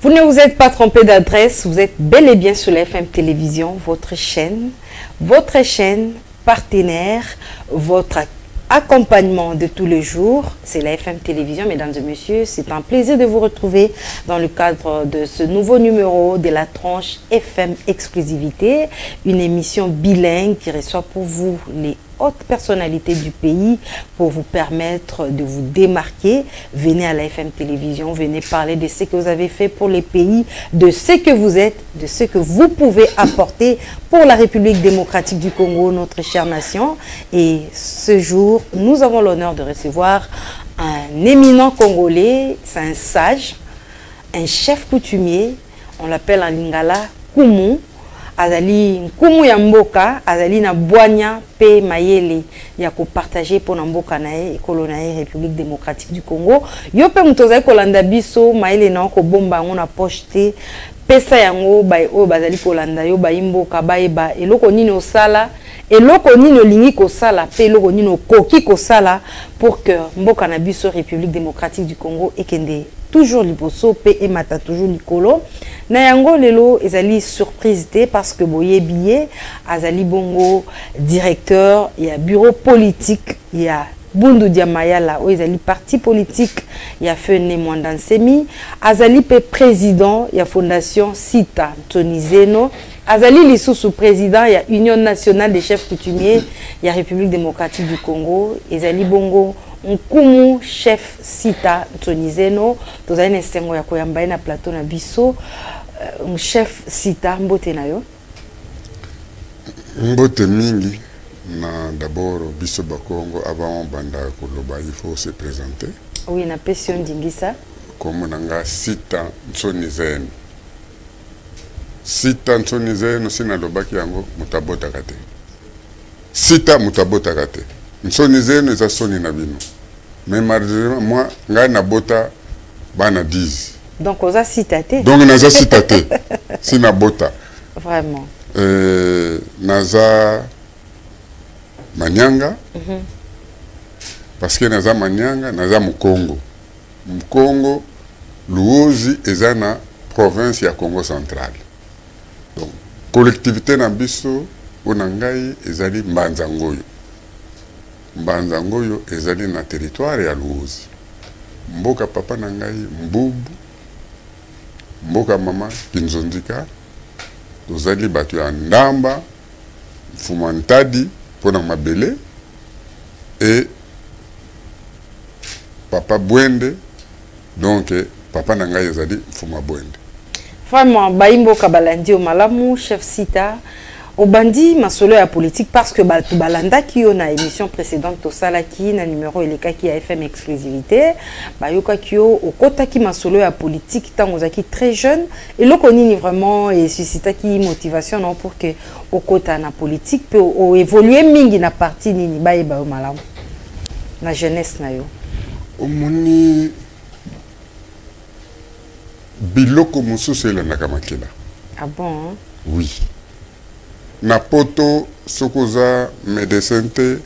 Vous ne vous êtes pas trompé d'adresse, vous êtes bel et bien sur la FM Télévision, votre chaîne partenaire, votre accompagnement de tous les jours. C'est la FM Télévision, mesdames et messieurs. C'est un plaisir de vous retrouver dans le cadre de ce nouveau numéro de la tranche FM Exclusivité, une émission bilingue qui reçoit pour vous les hautes personnalités du pays pour vous permettre de vous démarquer. Venez à la FM Télévision, venez parler de ce que vous avez fait pour les pays, de ce que vous êtes, de ce que vous pouvez apporter pour la République démocratique du Congo, notre chère nation. Et ce jour, nous avons l'honneur de recevoir un éminent Congolais, c'est un sage, un chef coutumier, on l'appelle en lingala Kumu. Azali Nkumu ya mboka, azali na boanya pe mayele ya ko partager pour mboka nae ekolo nae République démocratique du Congo. Yo pe mutozali kolanda biso mayele na ko bomba ngo na poche pesa yango bay o bazali kolanda yo ba mboka bayeba eloko nini osala eloko nini olingi kosala pe eloko nini okoki kosala pour que mboka na biso République démocratique du Congo ekende toujours liboso pe emata toujours likolo na yango lelo ezali surprise te parce que boye billet azali bongo directeur il y a bureau politique il y a Bundu Diamayala o ezali parti politique il y a Fene Mwandansemi azali pe président il y a fondation Sita Tonizeno azali lisusu président il y a Union nationale des chefs coutumiers il y a République démocratique du Congo ezali bongo Nkumu chef Sita Tonizeno tozali na esengo ya koyamba na plateau na biso chef Sita mbote na yo mbote mingi na d'abord biso bakongo avant banda koloba il faut se présenter. Oui, na passion dingisa comme nanga Sita Tonizeno Sita Tonizeno sina lobaki yango mutabota kate Sita mutabota kate Tonizeno eza soni na bino mais malheureusement moi ngai na bota bana 10 donc oza citaté donc naza citaté si na bota vraiment naza manyanga parce que naza manyanga naza mukongo luozi eza na province ya Congo central donc collectivité na biso ona ngai ezali Mbanza Ngoyo ezali na territoire ya Luozi. Mboka papa na ngai Mbubu. Mboka mama Kinzondika. Tozali batu ya Ndamba, Mfumantadi pona mabele et papa Bwende. Donc papa na ngai ezali Mfuma Bwende. Vraiment baimbo kabalandi o malamu chef Sita Obandi masolo ya politique parce que balanda ki yo na émission précédente to sala ki na numéro eleka ki ya FM exclusivité bayoka ki yo okota ki masolo ya politique tango zaki très jeune et loko nini vraiment et suscita ki motivation non pour que okota na politique pe o évoluer mingi na parti nini bayeba yo malamu na jeunesse na yo omoni biloko mususu la nakamakela. Ah bon hein? Oui. Na poto sokoza médecin te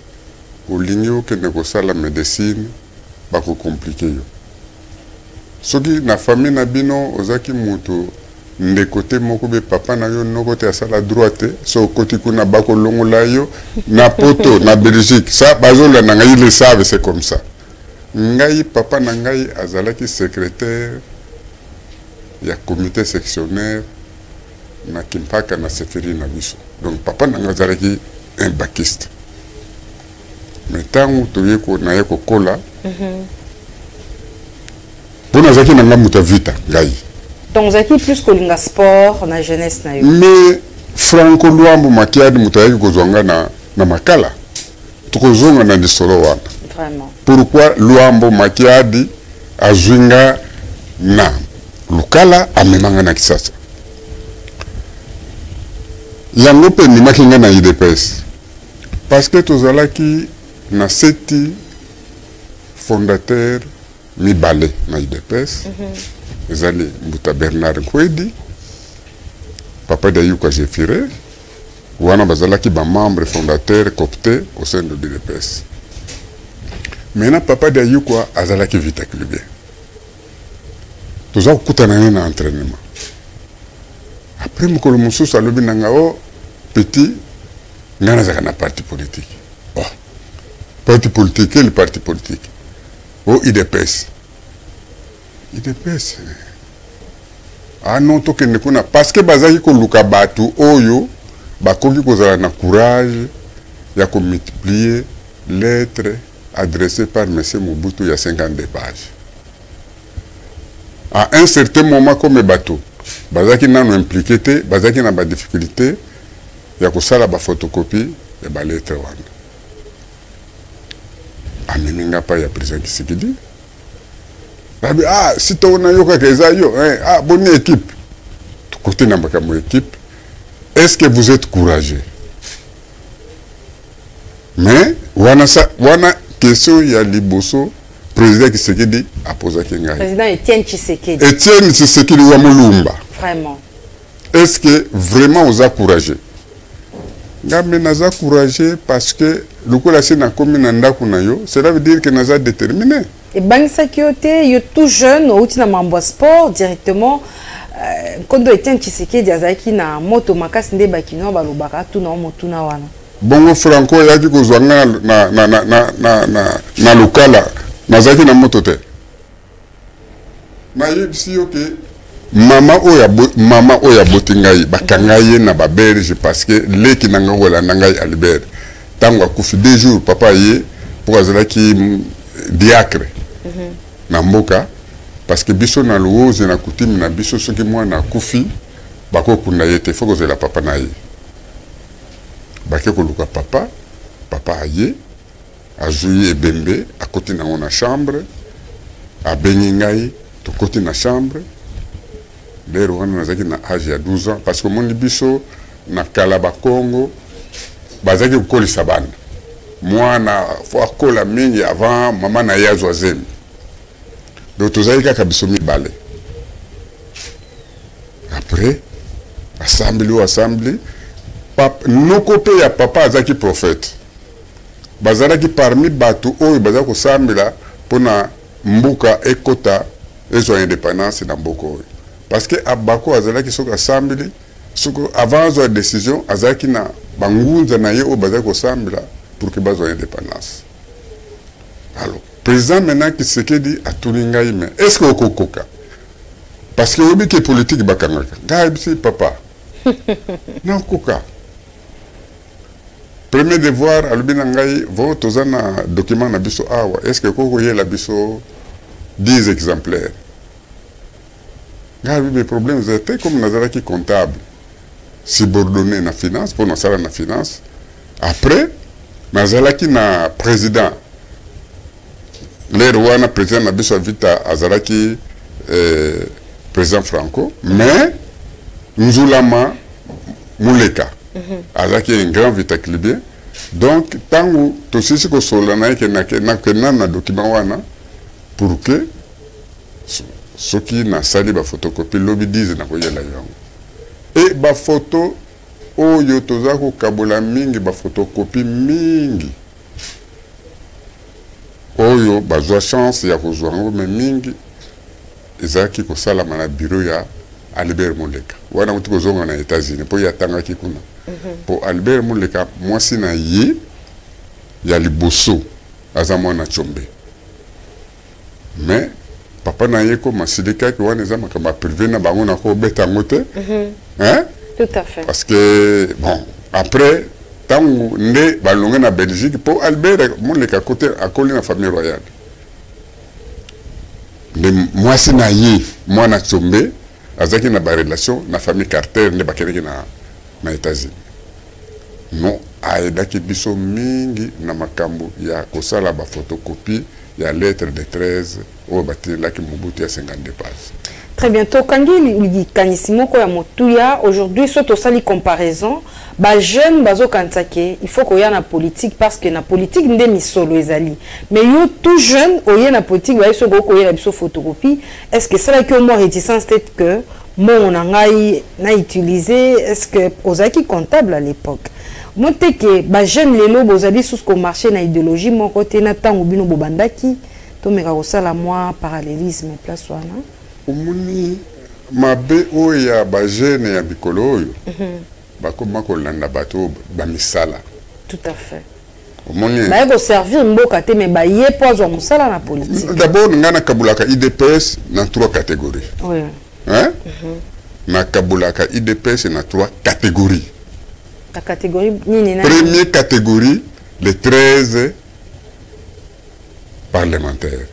olinyo ke nekosala médecine bako compliqué yo soki na famille na bino ozaki mutu ndekote moko be papa na yo noko te asala droite so koti kuna bako longola yo na poto na Belgique ça bazola na ngai le savent c'est comme ça ngai papa na ngai azalaki secrétaire ya comité sectionnaire na Kimpaka na Seferi na biso. Donc papa nanga zaraki un bakiste. Mais tangu toyeko na yeko kola. Bona zaki nanga muta vita ngai. Donc zaki plus kolinga sport na jeunesse na yo. Mais Franco Luambo makiadi mutayaki kozonga na makala. Tukozonga na lisolo wana. Vraiment. Pourquoi Luambo makiadi azwinga na lukala amemanga na Kisasa. Yango pe ni makinga na IDPS parce que tozalaki na seti fondateur mibale na IDPS ezali Mbuta Bernard Nkwedi papa de Yuka Jefire wana bazalaki ba membre fondateur copté au sein de l'IDPS. Maintenant papa de Yuka azalaki Vita Club toza kokutana ye na entraînement. Après mokolo mosusu alobi na nga o petit nga nazalaka na parti politique. Oh. Parti politique, quel parti politique? Oh, IDPS. IDPS. Ah non, tokende kuna parce que bazaki koluka batu oyo bakoki kozala na courage ya ko multiplier lettres adressées par M. Mobutu il y a 52 pages. À un certain moment comme bateau, bazaki nano impliqué te, bazaki na ba difficulté ya kosala ba photocopie ya ba lettre wana. Ameminga pa ya président Tshisekedi. Ah, si tu as une bonne équipe, côté de mon équipe, est-ce que vous êtes courageux? Mais, wana question, il y a Liboso, président Tshisekedi a posé question. Président Etienne Tshisekedi. Etienne Tshisekedi wa Mulumba. Vraiment. Est-ce que vraiment vous êtes courageux? Ngambe naza courageux parce que le coup la scène a commis nandaku na yo, cela veut dire que naza déterminé. Et Bangsa Kyote, il est tout jeune, au tina mambo sport directement. Quand on était Tshisekedi azaki na moto makasi nde bakino balobaka tout na moto na wana. Bongo Franco yaki kozwanga na lokala nazaki na moto te. Na yebisi yo ke mama oya botingai bakangaye na ba belge parce que leki nanga wala nangai Albert. Tango akufi 2 jours papa ye pour azalaki diacre. Na mboka parce que biso na luoze na kutimi na biso soki mwana kufi bako kuna yete foko zela papa na ye bake koluka papa aye azui ebembe akoti na ona chambre abengi ngai to koti na chambre lero wana nazaki na âge ya 12 ans parce que moni biso na Kalaba Congo bazaki kokolisa bana mwana fo akola mingi avant mama na ya zoazemi. Donc tous les cas biso mibale. Après assemblée no côté ya papa azaki prophète. Bazalaki parmi batu oyo bazaki kosambela pona mbuka ekota ezo indépendance na mboka oyo. Parce que abako azalaki soka assemblée soko avant la décision azaki na bangunza na ye oyo bazaki kosambela pour que bazo indépendance. Alors président maintenant qui se dit à Toulingaï, mais est-ce que vous kokoka? Parce que vous avez des politiques bakangaka. Gaïbsi papa. Non koka. Premier devoir, albinangaï, votre document na biso awa. Est-ce que vous avez la biso 10 exemplaires? Gaïbsi des problèmes étaient comme nazaraki comptable. Subordonné na finance, pour nasala na finance. Après, nazalaki na président. Les rois na président na biso vita azalaki président Franco, mais Nzulama Muleka azalaki un grand vita clibien. Donc tangu tosisi ko solana ke na document wana pour que soki na sali ba photocopie lobi 10 na koyela yango. Et ba photo oyo tozako kabola mingi ba photocopie mingi. Oyo bazwa chance ya kozwa ngo me mingi ezaki kosala na bureau ya Albert Muleka wana mutu kozonga na États-Unis po ya tanga kikuna po Albert Muleka mwasi na ye ya liboso azamwa na chombe mais papa na ye ko masilika ki wana ezama kama privé na bango na ko beta ngote hein tout à fait parce que bon après tangu nde balonge na Belgique pour Albert Muleka côté akoli na famille royale mais moi c'est na ye moi na Tsombe azaki na ba relation na famille Carter nde bakeleki na États-Unis non aidaki biso mingi na makambo ya kosala ba photocopie ya lettre de 13 au batilaki Mobutu ya 52 pages. Très bientôt, Kangi Kanisimo ko ya motuya aujourd'hui soit sali comparaison ba jeune bazo kansake il faut qu'on y a na politique parce que na politique nde misolo ezali mais yo tout jeune oye na politique ba so ko y a biso photocopie est-ce que ça là que moi réticence peut-être que mon ngai na utiliser est-ce que ozaki comptable à l'époque monte que ba jeune lelo bozali sous ko marché na idéologie mon côté na tango bino bobandaki to meka ko sala moi parallélisme place wana omoni mabe oya ba jeune ya bikolo oyo bakoma kolanda bato ba misala. Tout à fait. Omoni ba eko servir mboka te mais ba ye pozo musala na politique. D'abord ngana kabulaka IDPS na 3 catégories. Oui. Hein? Na kabulaka IDPS na 3 catégories. La catégorie nini na? Première catégorie, les 13 parlementaires.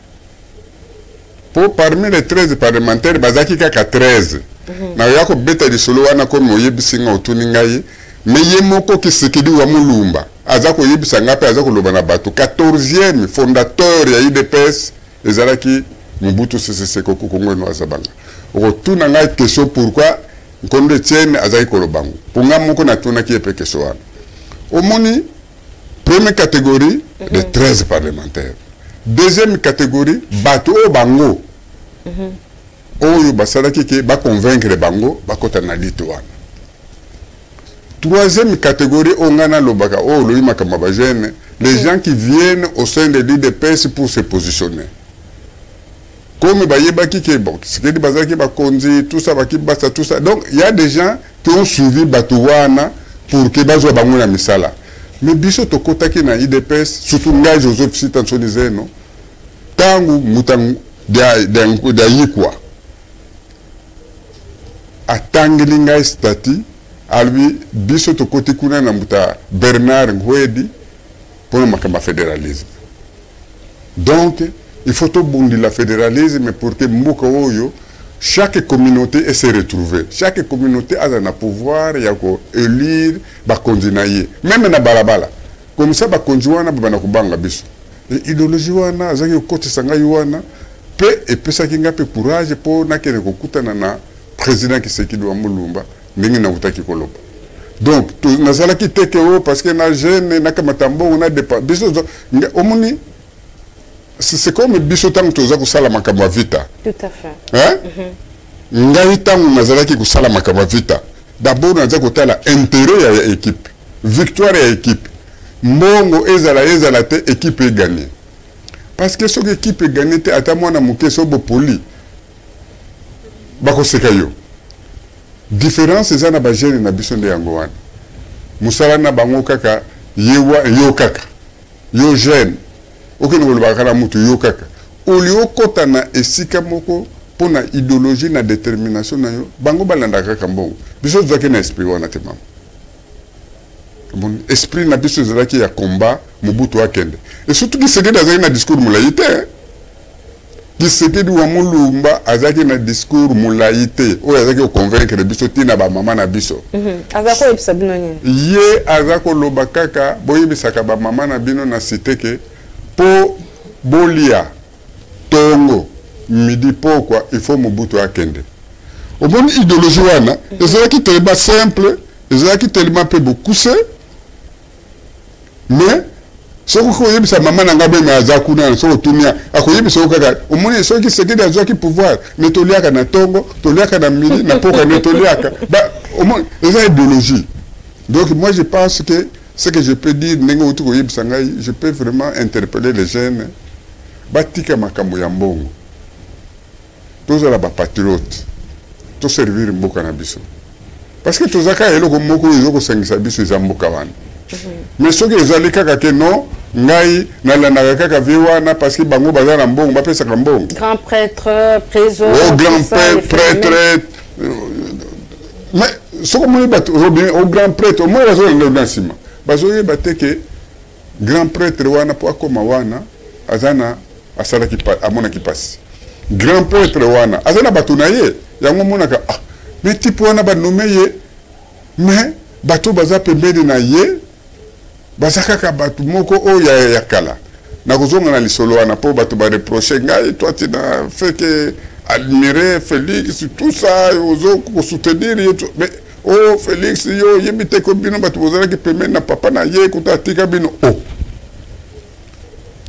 Parmi les 13 parlementaires, bazaki kaka 13. Na yako beta di solo wana komi oyebisinga otuni ngai, me ye moko Kisekedi wa Mulumba. Azako yebisa ngape azako loba na bato 14e fondateur ya IDPS ezalaki Mobutu Sese Seko Kongo no azabanga. Otuna ngai question pourquoi Nkonde Tiene azaki kolobango. Punga moko na tuna ki epe question wana. Omoni première catégorie les 13 parlementaires. Deuxième catégorie bato o bango. Oyo basalaki ke ba convaincre bango bakota na lito wana. Troisième catégorie ongana lobaka o loima kama ba jeune, les gens qui viennent au sein de l'IDPS pour se positionner. Comme bayebaki ke bon, ce que bazaki ba konzi tout ça baki basa tout ça. Donc il y a des gens qui ont suivi batuwana pour que bazo bango na misala. Mais biso tokotaki na IDPS surtout ngai Joseph Sitanso Nizeno tangu mutangu da yikwa atangeli ngai stati alwi biso tokoti kuna na muta Bernard Ngwedi pour le fédéralisme. Donc il faut tout bondi la fédéralisme pour que mboka oyo chaque communauté se retrouver. Chaque communauté a un pouvoir ya ko élire ba kondinaye même na balabala. Comme ça ba konjuana ba kubanga biso. Idéologie wana azaki kote sanga wana pe epesa kinga pe courage pour na kene kokutana na président Kisekedi wa Mulumba ndingi na utaki koloba. Donc nazala ki teke o parce que na jeune na kamatambo on dépa biso omoni c'est comme biso tango toza kusala makambo vita. Tout à fait. Hein? Ngai tango nazala ki kusala makambo vita. D'abord naza kotala intérêt ya équipe, victoire ya équipe. Mbongo ezala te équipe est gagnée. Parce que ce équipe est gagnée te ata mwana muke so bo poli. Bako sekayo. Différence ezana ba jeune na biso nde yango wana. Musala na bango kaka yo kaka. Yo jeune. Aucun ne va pas mutu yo kaka. Olio kota na esika moko pona idéologie na détermination na yo. Bango balanda kaka mbongo. Biso zaki na esprit wana te mama. Bon esprit na biso zaki ya combat Mobutu akende. Et surtout qui Kisekedi azaki na discours mulaïté. Kisekedi wa Mulumba azaki na discours mulaïté. O azaki o convaincre biso tina ba mama na biso. Azako episa bino nini? Ye azako loba kaka boyebisaka ba mama na bino na cité ke po bolia tongo midi pourquoi il faut Mobutu akende. Au bon idéologie wana, ezalaki tellement simple, ezalaki tellement peu beaucoup c'est mais ce que yebisa mama na ngabe na zakuna so tumia akoyebisa okaka omoni so ki Sekedi azaki pouvoir netoliaka na tongo toliaka na midi na poka netoliaka ba omoni eza idéologie. Donc moi je pense que ce que je peux dire je peux vraiment interpeller les jeunes batika makambo ya mbongo tozala ba patriote to servir mboka na biso parce que tozaka eloko moko ezoko sangisa biso za mboka wana. Mais ce que ezali kaka ke non ngai na lana kaka viwana parce que bango bazana mbongo bapesa mbongo grand prêtre trésor grand prêtre mais ce que moi bat au grand prêtre moi bazo na sima bazo bateke grand prêtre wana po akoma wana azana asala ki amona ki passe grand prêtre wana azana batunaye yango monaka ah mais type wana ba nomeye mais bato baza pembeni na ye bazaka ka bato moko o ya kala na kozonga na lisolo wana po bato ba reprocher ngai toi tu n'as fait que admirer Félix tout ça ozo ko soutenir mais oh Félix yo yebite ko bino bato bozala ki pembeni na papa na ye kutatika bino oh.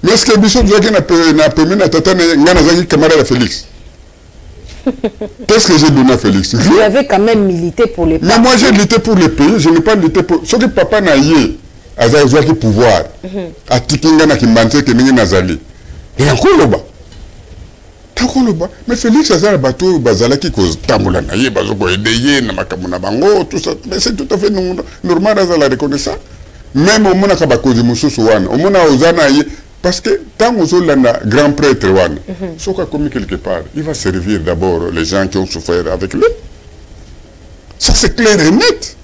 Mais est-ce que biso zaki na pembeni na tata ngana zaki camarade Félix? Qu'est-ce que j'ai donné à Félix? Vous avez quand même milité pour les pays. Mais moi j'ai lutté pour les pays, je n'ai pas lutté pour... Ce que papa n'a eu, azaki pouvoir. A tikinga na kimbanse ke ningi nazali. Et encore là-bas. takoloba mais Félix azala bato bazalaki ko tambola na ye bazo ko aider na makambo na bango tout ça mais c'est tout à fait normal azala reconnaissant même au mona ka bakozi mususu wana au mona ozana ye parce que tant aux landa grand prêtre wana soka commis quelque part il va servir d'abord les gens qui ont souffert avec lui ça c'est clair et net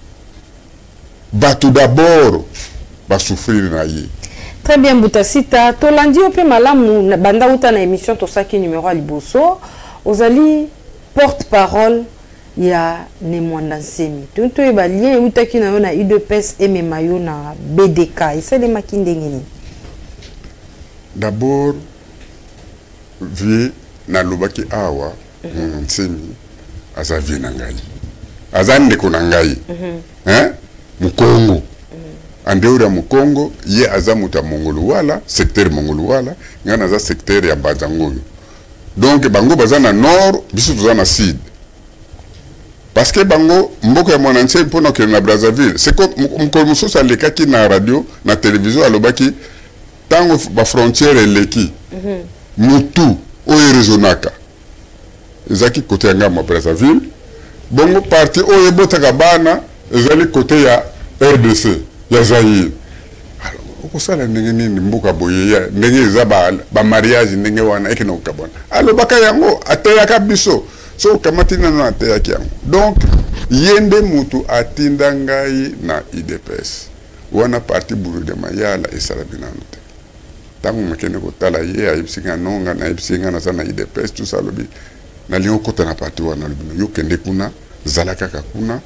bato d'abord va souffrir na ye. Très bien, Boutasita. Tolandi ope malamu na banda uta na émission Tosaki numéro à Liboso. Ozali porte-parole ya Nemwanda Nsemi. Tonto eba lien uta ki na yo na UDPS et memayo na BDK. Isa le makindengeni. D'abord vie na lobaki awa Nsemi aza vie na ngai. Aza ndeko na ngai. Hein? Mukongo. Andeura Mukongo, ye azamuta Mongolu wala, secteur Mongolu wala, ngana za secteur ya Bazangoyo. Donc bango bazana nord, biso tozana sud. Parce que bango mboko ya mwananse mpona ke na Brazzaville, c'est comme mukolo mususu alekaki na radio, na télévision alobaki tango ba frontière eleki. Mutu oyo rezonaka. Ezaki côté ya ngama Brazzaville. Bongo parti oyo botaka bana, ezali côté ya RDC. Ya Zaïre. Alors, au sala ndenge nini mbuka boye ya ndenge za ba mariage ndenge wana ekina ukabona. Alors baka yango ateyaka biso. So kamatina na ateyaki yango. Donc yende mutu atinda ngai na IDPS. Wana parti buru de mayala esala binano te. Tangu makene ko tala ye ayibsinga nonga na ayibsinga na sana IDPS tout ça lobi. Na lion kota na parti wana lobi. Yo kende kuna zalaka kuna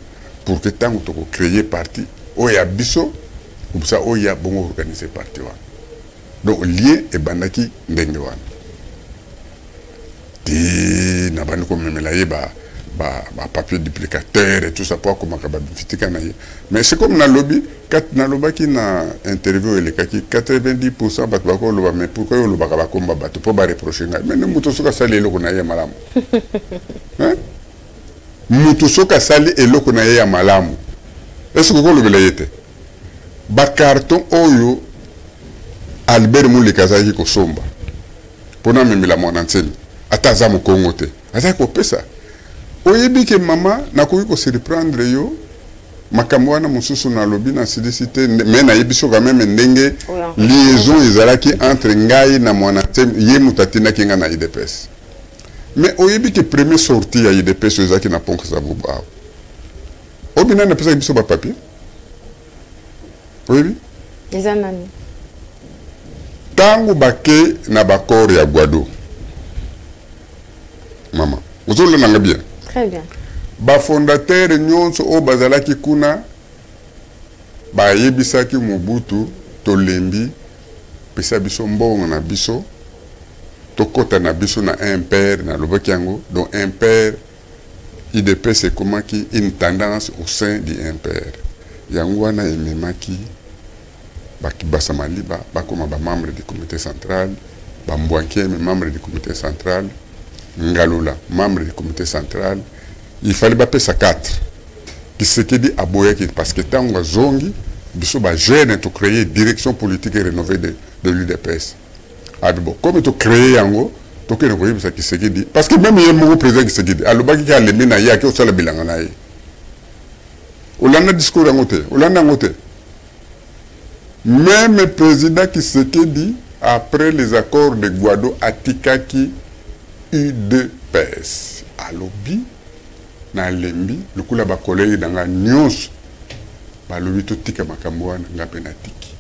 pour que tangu toko créer parti oya biso comme ça oya bongo organiser parti wana donc lien et bandaki ndenge wana ti na bandi ko memela ye ba papier duplicateur et tout ça pour comment ka ba fitika na ye mais c'est comme na lobby kat na lobaki na interview ele kaki 90% bat ba ko loba mais pourquoi yo loba ka ba komba bato pour ba reprocher ngai mais muto soka sali eloko na ye malamu hein muto soka sali eloko na ye ya malamu. Est-ce que vous le ba carton oyo Albert Mouli Kazaki ko somba pona memela mwana nseni ataza mu Kongo te aza ko pesa oyebi ke mama na ko surprendre yo makambo wana mususu na lobi na sidicité mais na yebiso quand même ndenge liaison ezalaki entre ngai na mwana nseni ye mutatina kinga na IDPS mais oyebi ke premier sortie ya IDPS ezaki na Ponk Savuba. Obina na pesa biso ba papier. Oui. Ezanani. Tangu bake na bakor ya Guado. Maman, vous avez le bien. Très bien. Ba fondateur nyonso o bazalaki kuna ba yebisaki Mobutu tolembi pesa biso mbongo na biso tokota na biso na un père na lobaki yango donc un père IDP c'est comment qui une tendance au sein du impère. Yangwana et Memaki, Bakibasa Maliba, Bakoma membre du comité central, Bambouanké membre du comité central, Ngalula membre du comité central. Il fallait bapper ça 4. Qui se dit à Boyaki parce que tant que Zongi, Bissot ba jeune to créer direction politique et rénovée de l'UDPS. Ah bon, comme tu créé yango toke ne voyez ça qui se dit parce que même il y a mon président qui se dit alobaki ki alembi na ya ki osala bilanga na ye olanda discours ngote olanda ngote même le président qui se dit après les accords de Guado atikaki UDPS alobi na lembi lokula ba collègue danga nyonso balobi to tika makambo wana ngape na tiki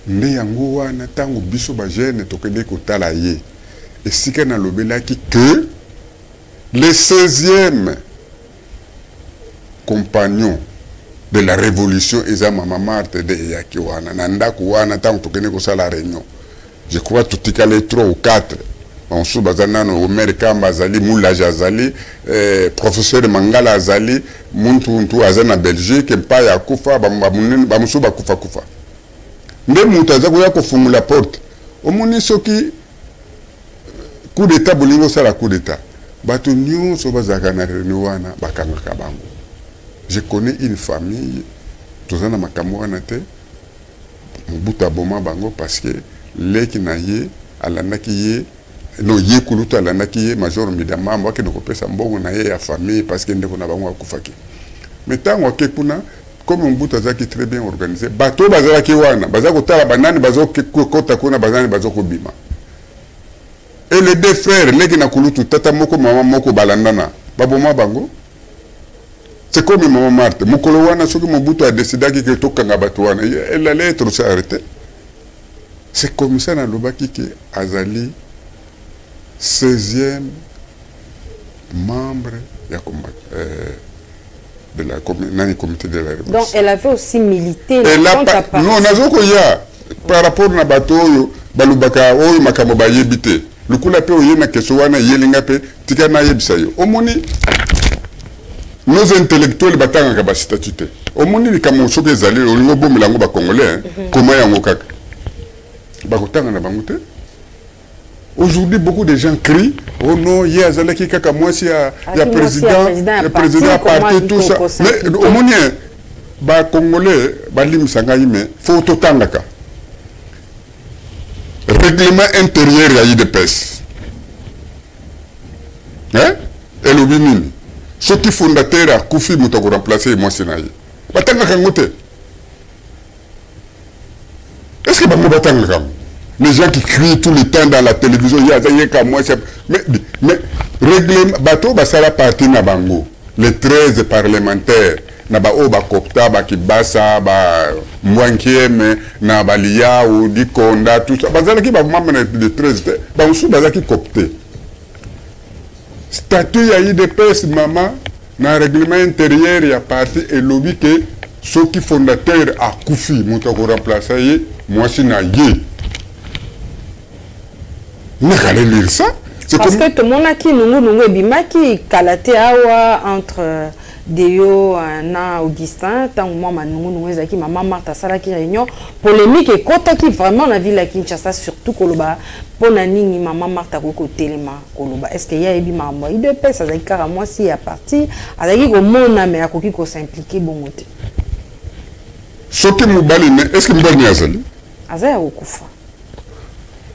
nde yango wana tango biso ba jeune tokende kotala ye et si qu'on a l'obélaki que le 16e compagnon de la révolution est Mama Marthe de Yakiwana. Nanda Kouana, tant que nous avons la réunion. Je crois que tout les 3 ou 4. On sous Bazanano, Omer Kamba Azali, Moula Jazali, professeur Mangala Azali, Muntu Azana Belgique, Mpaya Koufa, Bamusu Bakufa Koufa. Mais Moutaza Gouya Kofumu la porte. Au Munisoki. Coup d'état bolingo ça la coup d'état bato nyonso bazaka na réunion bakanga kabango je connais une famille tozana makambo wana te mubuta boma bango parce que leki na ye alandaki ye no yekulu to alanda ki major midama mwa ke no kopesa mbongo na ye ya famille parce que ndeko na bango akufaki mais tango ke kuna comme Mobutu azaki très bien organisé bato bazalaki wana bazako tala banani bazoko kota kuna bazani bazoko bima et les deux frères leki na kulutu tata moko mama moko balandana baboma bango c'est comme maman Marthe mokolo wana soki Mobutu a décidé que tokanga bato wana elle allait être arrêtée. C'est comme ça dans le Lobaki que Azali 16e membre de la comité de la révolution. Donc elle avait aussi milité. Non, par rapport à Bato, Balubaka, Oyo Makamoba Yebite, le coup la paix au Yena Kesowana, Yelingape, Tikana Yebsayo. Au Moni, nos intellectuels battent en capacité. Au Moni, les Kamoso des alliés, au niveau de la Congolais, comment Yangokak. Aujourd'hui, beaucoup de gens crient oh non, il y a Zalaki Kaka, moi, il y a président parti, tout ça. Mais au moins, les Congolais, les Congolais, faut tout temps. Règlement intérieur, il y a eu des pèses. Hein? Et le Bimini. Ce qui fondateur a Koufi, nous avons remplacé, moi, c'est naïe. Est-ce que vous avez les gens qui crient tout le temps dans la télévision, mais règlement, bateau, ça la partie na bango. Les 13 parlementaires, na ba o ba kopta, ba kibasa, ba mwankiem, na ba liya ou di konda, tout ça. Bazala ki ba membre de 13, ba ousu bazala ki kopte. Statut ya IDPS maman, na règlement intérieur ya parti et lobby que ceux qui fondateurs à Koufi, moutako remplacer, moi si na yé. Lire ça. Parce que tout le monde a qui nous bimaki kalate awa entre Deyo na Augustin tant moi nous ezaki maman Martha sala qui réunion polémique et kota qui vraiment la ville à Kinshasa surtout Koloba pona nini maman Martha ko telema Koloba est-ce qu'il y a ebi maman il de paix ça zaki kara moi si à parti azaki ko mona mais akoki ko s'impliquer bon côté ce qui mobali est-ce que mbani azali azaya okufa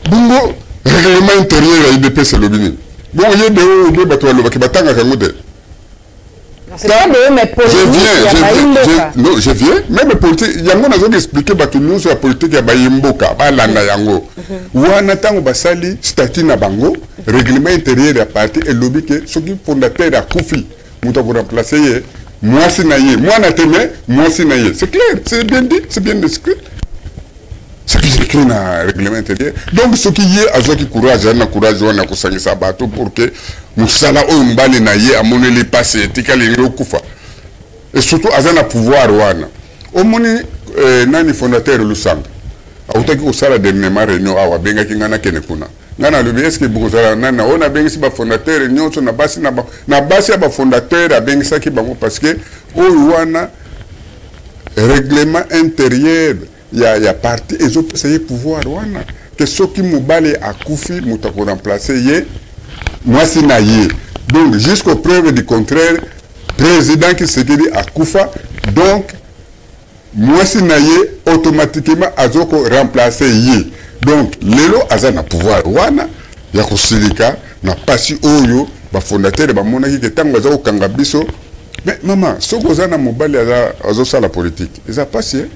bungo règlement intérieur à IDPS le Bénin. Bon, il y a des hauts de bateaux qui battent à Kangoudé. C'est pas de mais politique. Je viens. Même politique, il y a un qui expliqué que nous sur la politique à Bayimboka, Balanda Yango. Ou en attendant Basali, statut na bango, règlement intérieur à parti et lobby que ceux qui fondateurs à Koufi, nous avons remplacé. Moi c'est naïe, moi n'attendais, moi c'est naïe. C'est clair, c'est bien dit, c'est bien décrit. C'est qui écrit dans le règlement intérieur. Donc, ce qui est à qui courage, on a courage, on a courage, ça bateau pour que Moussala ou Mbali naïe à mon les passé, tikali kufa. Et surtout, à un pouvoir ouana. Au moni, nani fondateur Lusang. A utaki kusala dernièrement réunion awa benga kingana kenekuna. Ngana le est-ce que bozala nana on a bengi si ba fondateur réunion na basi ba fondateur a bengi ça qui bango parce que ouana règlement intérieur il y a parti et autres c'est pouvoir wana que ceux qui mobali a Koufi mutako remplacer yé moi c'est naïe donc jusqu'au preuve du contraire président qui se dit à Koufa donc moi c'est naïe automatiquement azoko remplacer yé donc lelo azana pouvoir wana ya kusilika na pasi oyo ba fondateur ba monaki que tango azako kanga biso mais maman soko zana mobali azo sala politique ils a passé.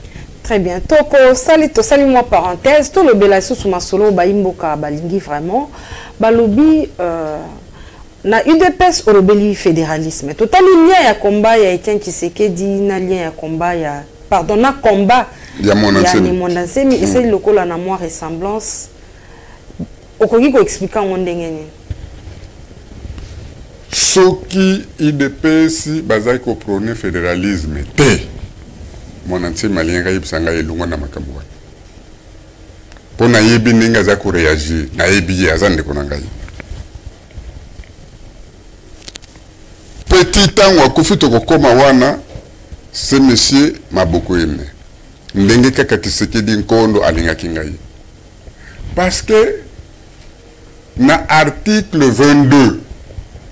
Très bien. Toko, sali moi parenthèse, tout le belasso sous ma solo, baimboka, balingi vraiment, balobi, na UDPS au rebelli fédéralisme. Total lien ya combat ya Etienne Tshisekedi, na lien ya combat ya, pardon, na combat ya mon ancien, mais essaye le col na moi ressemblance. Okoki ko expliquer on ndengeni. Soki UDPS bazai ko prôner fédéralisme te. Mon ancien malien gaïb sanga elungo na makambo wana pona yebi ninga za ko réagir na yebi azande ko nangai petit temps wa kufito ko koma wana c'est monsieur Maboko Ene ndenge kaka Tshisekedi nkondo alinga kingai parce que na article 22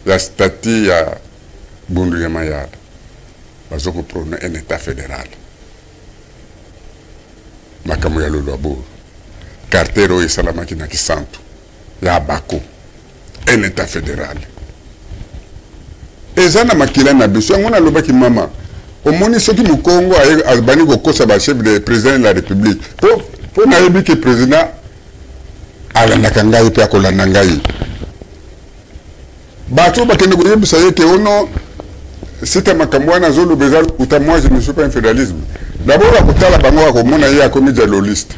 la statut ya Bundu ya Mayala bazoko prôner un état fédéral makambo ya lolo abo cartero esalamaki na kisantu ya bako un état fédéral. Et ça n'a pas qu'il a besoin. On a le qui maman. Au moins, ceux qui nous Congo a banni au chef de président de la République. Pour n'arriver que le président a la Nakanga et puis à la Nangaï. Bateau, parce que vous savez que c'est un Makamouana, zone Bézal, moi je ne suis pas un fédéralisme. D'abord, à côté de la Bango, on a commis des lolistes.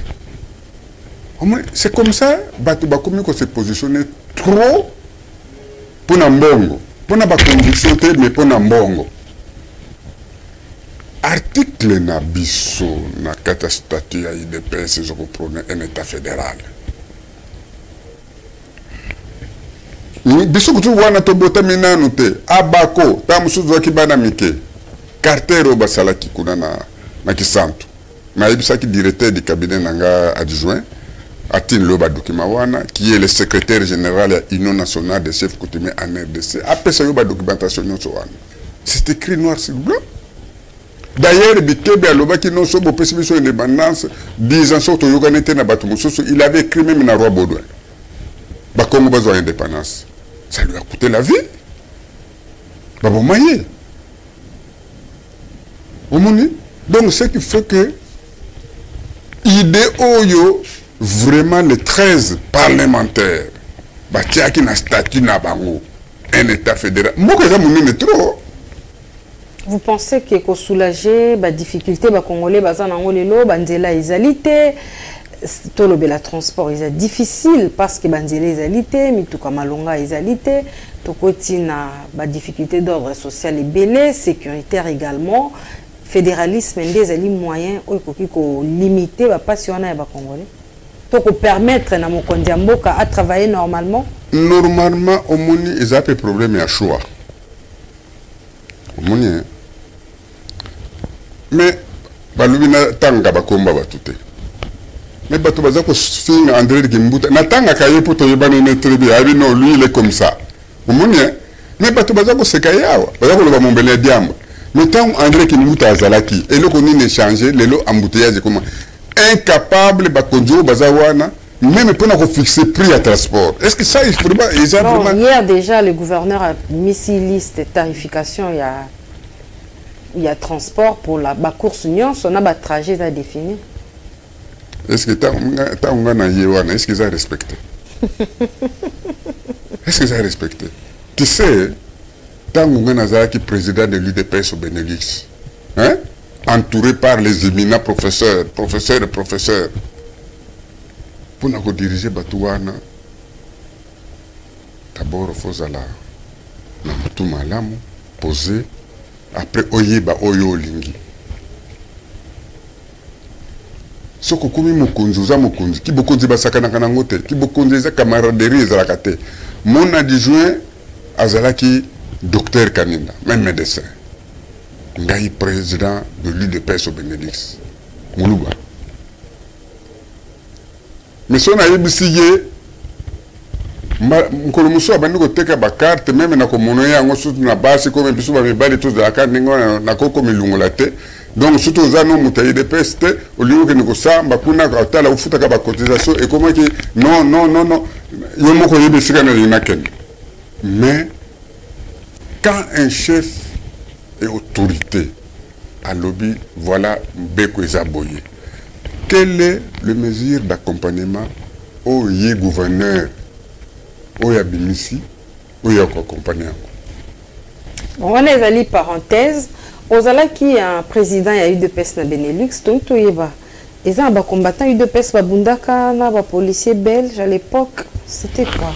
C'est comme ça, Bateau Bakoumi se positionner trop pour Nambongo. Pour na conviction, mais pour Nambongo. Article na biso na kata statut ya IDPS je reprends un état fédéral. Biso kutu wana to botamina note abako tamusuzu kibana mike cartero basalaki kuna na kisantu na ibisaki directeur du cabinet nanga adjoint Atin Loba Dokimawana qui est le secrétaire général de l'Union nationale des chefs coutumiers en RDC après ça yoba documentation c'est écrit noir sur blanc. D'ailleurs, il avait écrit même dans Roi Baudouin. Congo besoin d'indépendance. Ça lui a coûté la vie. Donc, ce qui fait que idéo vraiment les 13 parlementaires, qui a un statut un état fédéral. Moi, que ça me trop. Vous pensez que pour soulager les difficultés les Congolais banzela ezalité la transport est difficile parce que banzela ezalité mituka malonga ezalité tokotina ba difficulté d'ordre social et belé sécuritaire également fédéralisme des ali moyens okoki ko limiter ba passion ya ba Congolais pour permettre na mokonzi mboka à travailler normalement au moni ils ont problème à choix au moni mais balubina tanga bakomba batute mais bato baza ko finga André Gimbuta na tanga kaye poto yebana ne tribu abi non lui il est comme ça omoni mais bato baza ko sekayawa baza ko loba mombele diamba mais tant André Gimbuta azalaki et le koni ne changer lelo embouteillage comment incapable bakonjo baza wana même pour nous fixer prix à transport. Est-ce que ça il vraiment hier déjà le gouverneur a mis sur liste tarification il y a transport pour la course union, on a un trajet à définir. Est-ce que tu as est-ce qu'ils ont respecté? Est-ce qu'ils ont respecté? Tu sais, tant que président de l'UDPS au Benelux, hein? Entouré par les éminents professeurs, pour nous diriger Batouana, d'abord il faut aller dans tout malamu, poser. Après oyeba oyo lingi soko kumi mokonzi za mokonzi ki bokonzi basakana kana ngote ki bokonzi za camaraderie za lakate mon adjoint azalaki docteur Kaninda même médecin ngai président de l'UDPS au Benelux Muluba mais son ayebisiye mukolo muso abandi koteka ba carte même na komono yango surtout na basi comme biso ba mibali tous de la carte ningo na koko milungula te donc surtout za no mutayi de peste au lieu que niko samba kuna ka tala ufuta ka ba cotisation et comment que non yo moko yebe sika na linaken mais quand un chef et autorité à lobby voilà beko ezaboye quelle est le mesure d'accompagnement au gouverneur Oya Bimisi, Oya accompagné. On a les parenthèses. Ozala qui est un président, il y a eu de peste na Benelux, donc tout y va. Et ça, un combattant, eu de peste, Bundaka, un policier belge à l'époque, c'était quoi?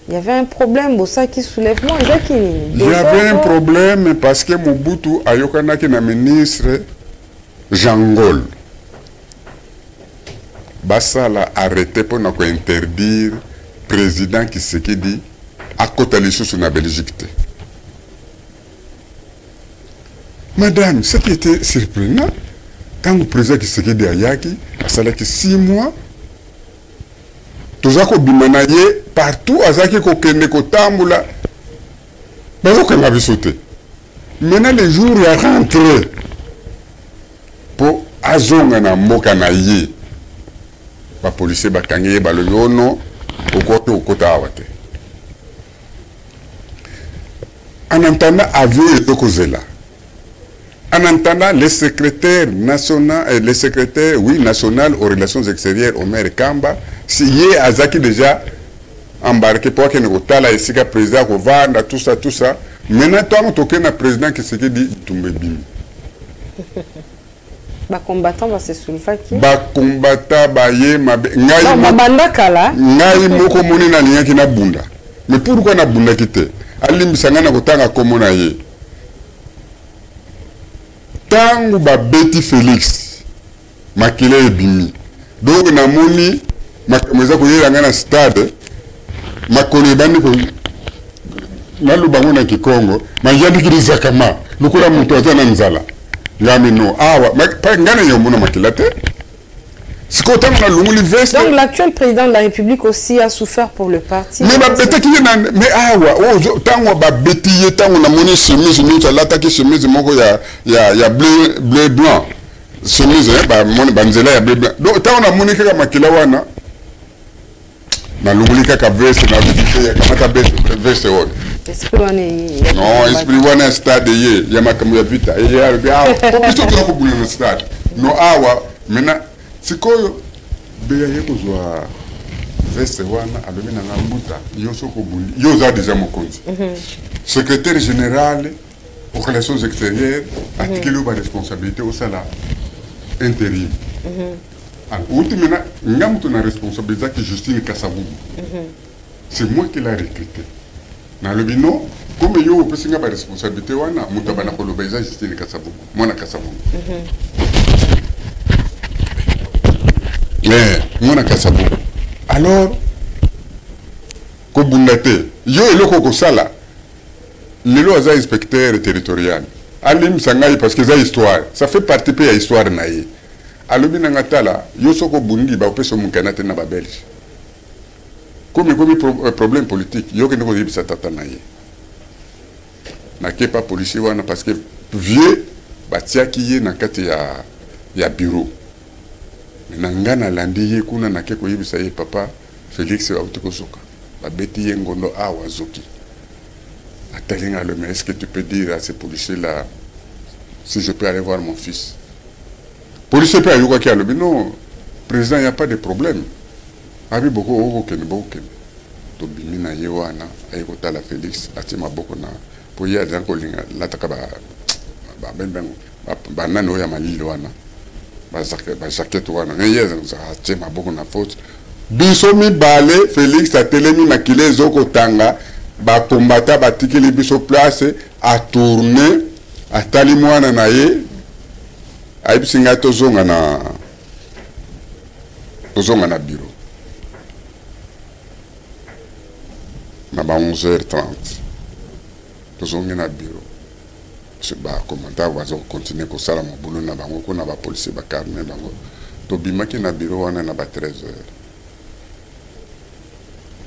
Il y avait un problème, ça qui soulève moi. Il y avait un problème parce que Mobutu a yokanaki na ministre Jangol. Bassa l'a arrêté pour nous interdire président qui se dit à côté de sur la Belgique. Madame, ce qui était surprenant, quand le président qui se dit à Yaki, ça a 6 mois, tout ça qu'on bimanaye partout, à Zaki qu'on kende kotamboula, mais on a sauté. Maintenant les jours il a rentré pour azonga na moka na ye, ba policier ba kangé ba le yono. Au côté awate. en entendant avion et Dokozela, en entendant les secrétaires national, les secrétaires, oui, national aux relations extérieures, Omer Kamba, si y a Azaki déjà embarqué pour qu'il ne soit là, ici, le président, tout ça. Maintenant, toi, on toque un président qui s'est dit, Toumbe Bim. Ba combattant va se soulever qui ba combattant ba ye mabe ngai ba banda kala ngai moko moni na linya ki na bunda mais pourquoi na bunda kite alim sangana kotanga komona ye tangu ba beti Félix makile ebimi donc na moni makameza ko yela ngana stade makole bandi ko nalu bango na Kikongo majandi kiriza kama lukula mtu azana nzala no. Donc l'actuel président de la République aussi a souffert pour le parti. Mais peut-être qu'il y a mais tant ba bétiller tant on a monné chemise nous ça l'attaquer chemise moko ya bleu blanc. Chemise ba mon banzela ya bleu blanc. Donc tant on a monné kaka makila wana na lumuli kaka veste na vite ya kamata veste wona. Non, esprit wana stade ye ya makamu ya vita ya bia biso tunako buna na stade no awa mena sikoyo beya yeko zwa veste wana alobi na ngamuta yo soko bundi yo za déjà mokonzi secrétaire général aux relations extérieures atikelo ba responsabilité au sala intérim ultimement ngamuto na responsabilité que Justine Kasavubu c'est moi qui l'a recruté. Na le bino comme yo pesinga ba responsabilité wana mutu bana ko lobeza Justine Kasavubu mwana Kasavubu mwana Kasavubu alors ko bundate yo eloko ko sala lelo aza inspecteur territorial alim sangai parce que ça histoire ça fait partie de l'histoire naïe alobi na ngatala yo soko bundi ba peso mukanate na ba belge comme problème politique yo ke ndiko yibisa tata na ye na ke pas policier wana parce que vieux batiaki ye na kati ya bureau na ngana landi ye kuna na ke ko yibisa ye papa Félix wa utiko soka ba beti ye ngondo awa zoki atalinga le mais est-ce que tu peux dire à ces policiers là si je peux aller voir mon fils policier peut ayuka ki alobi non président il y a pas de problème abi boko oko ken boko to bimina ye wana ay ko tala Félix atima boko na po ya zanko linga lataka ba nano ya malilo wana ba jacket wana ye zanza atima boko na faute biso mi balé Félix atelemi na kile zoko tanga ba tombata ba tikeli biso place a tourner atali mwana na ye ay bisinga tozonga na bureau na ba 11h30 tozongi na bureau ba commandant va continuer ko sala mo boulot na bango ko na ba policier ba carnet bango to bimaki na bureau wana na ba 13h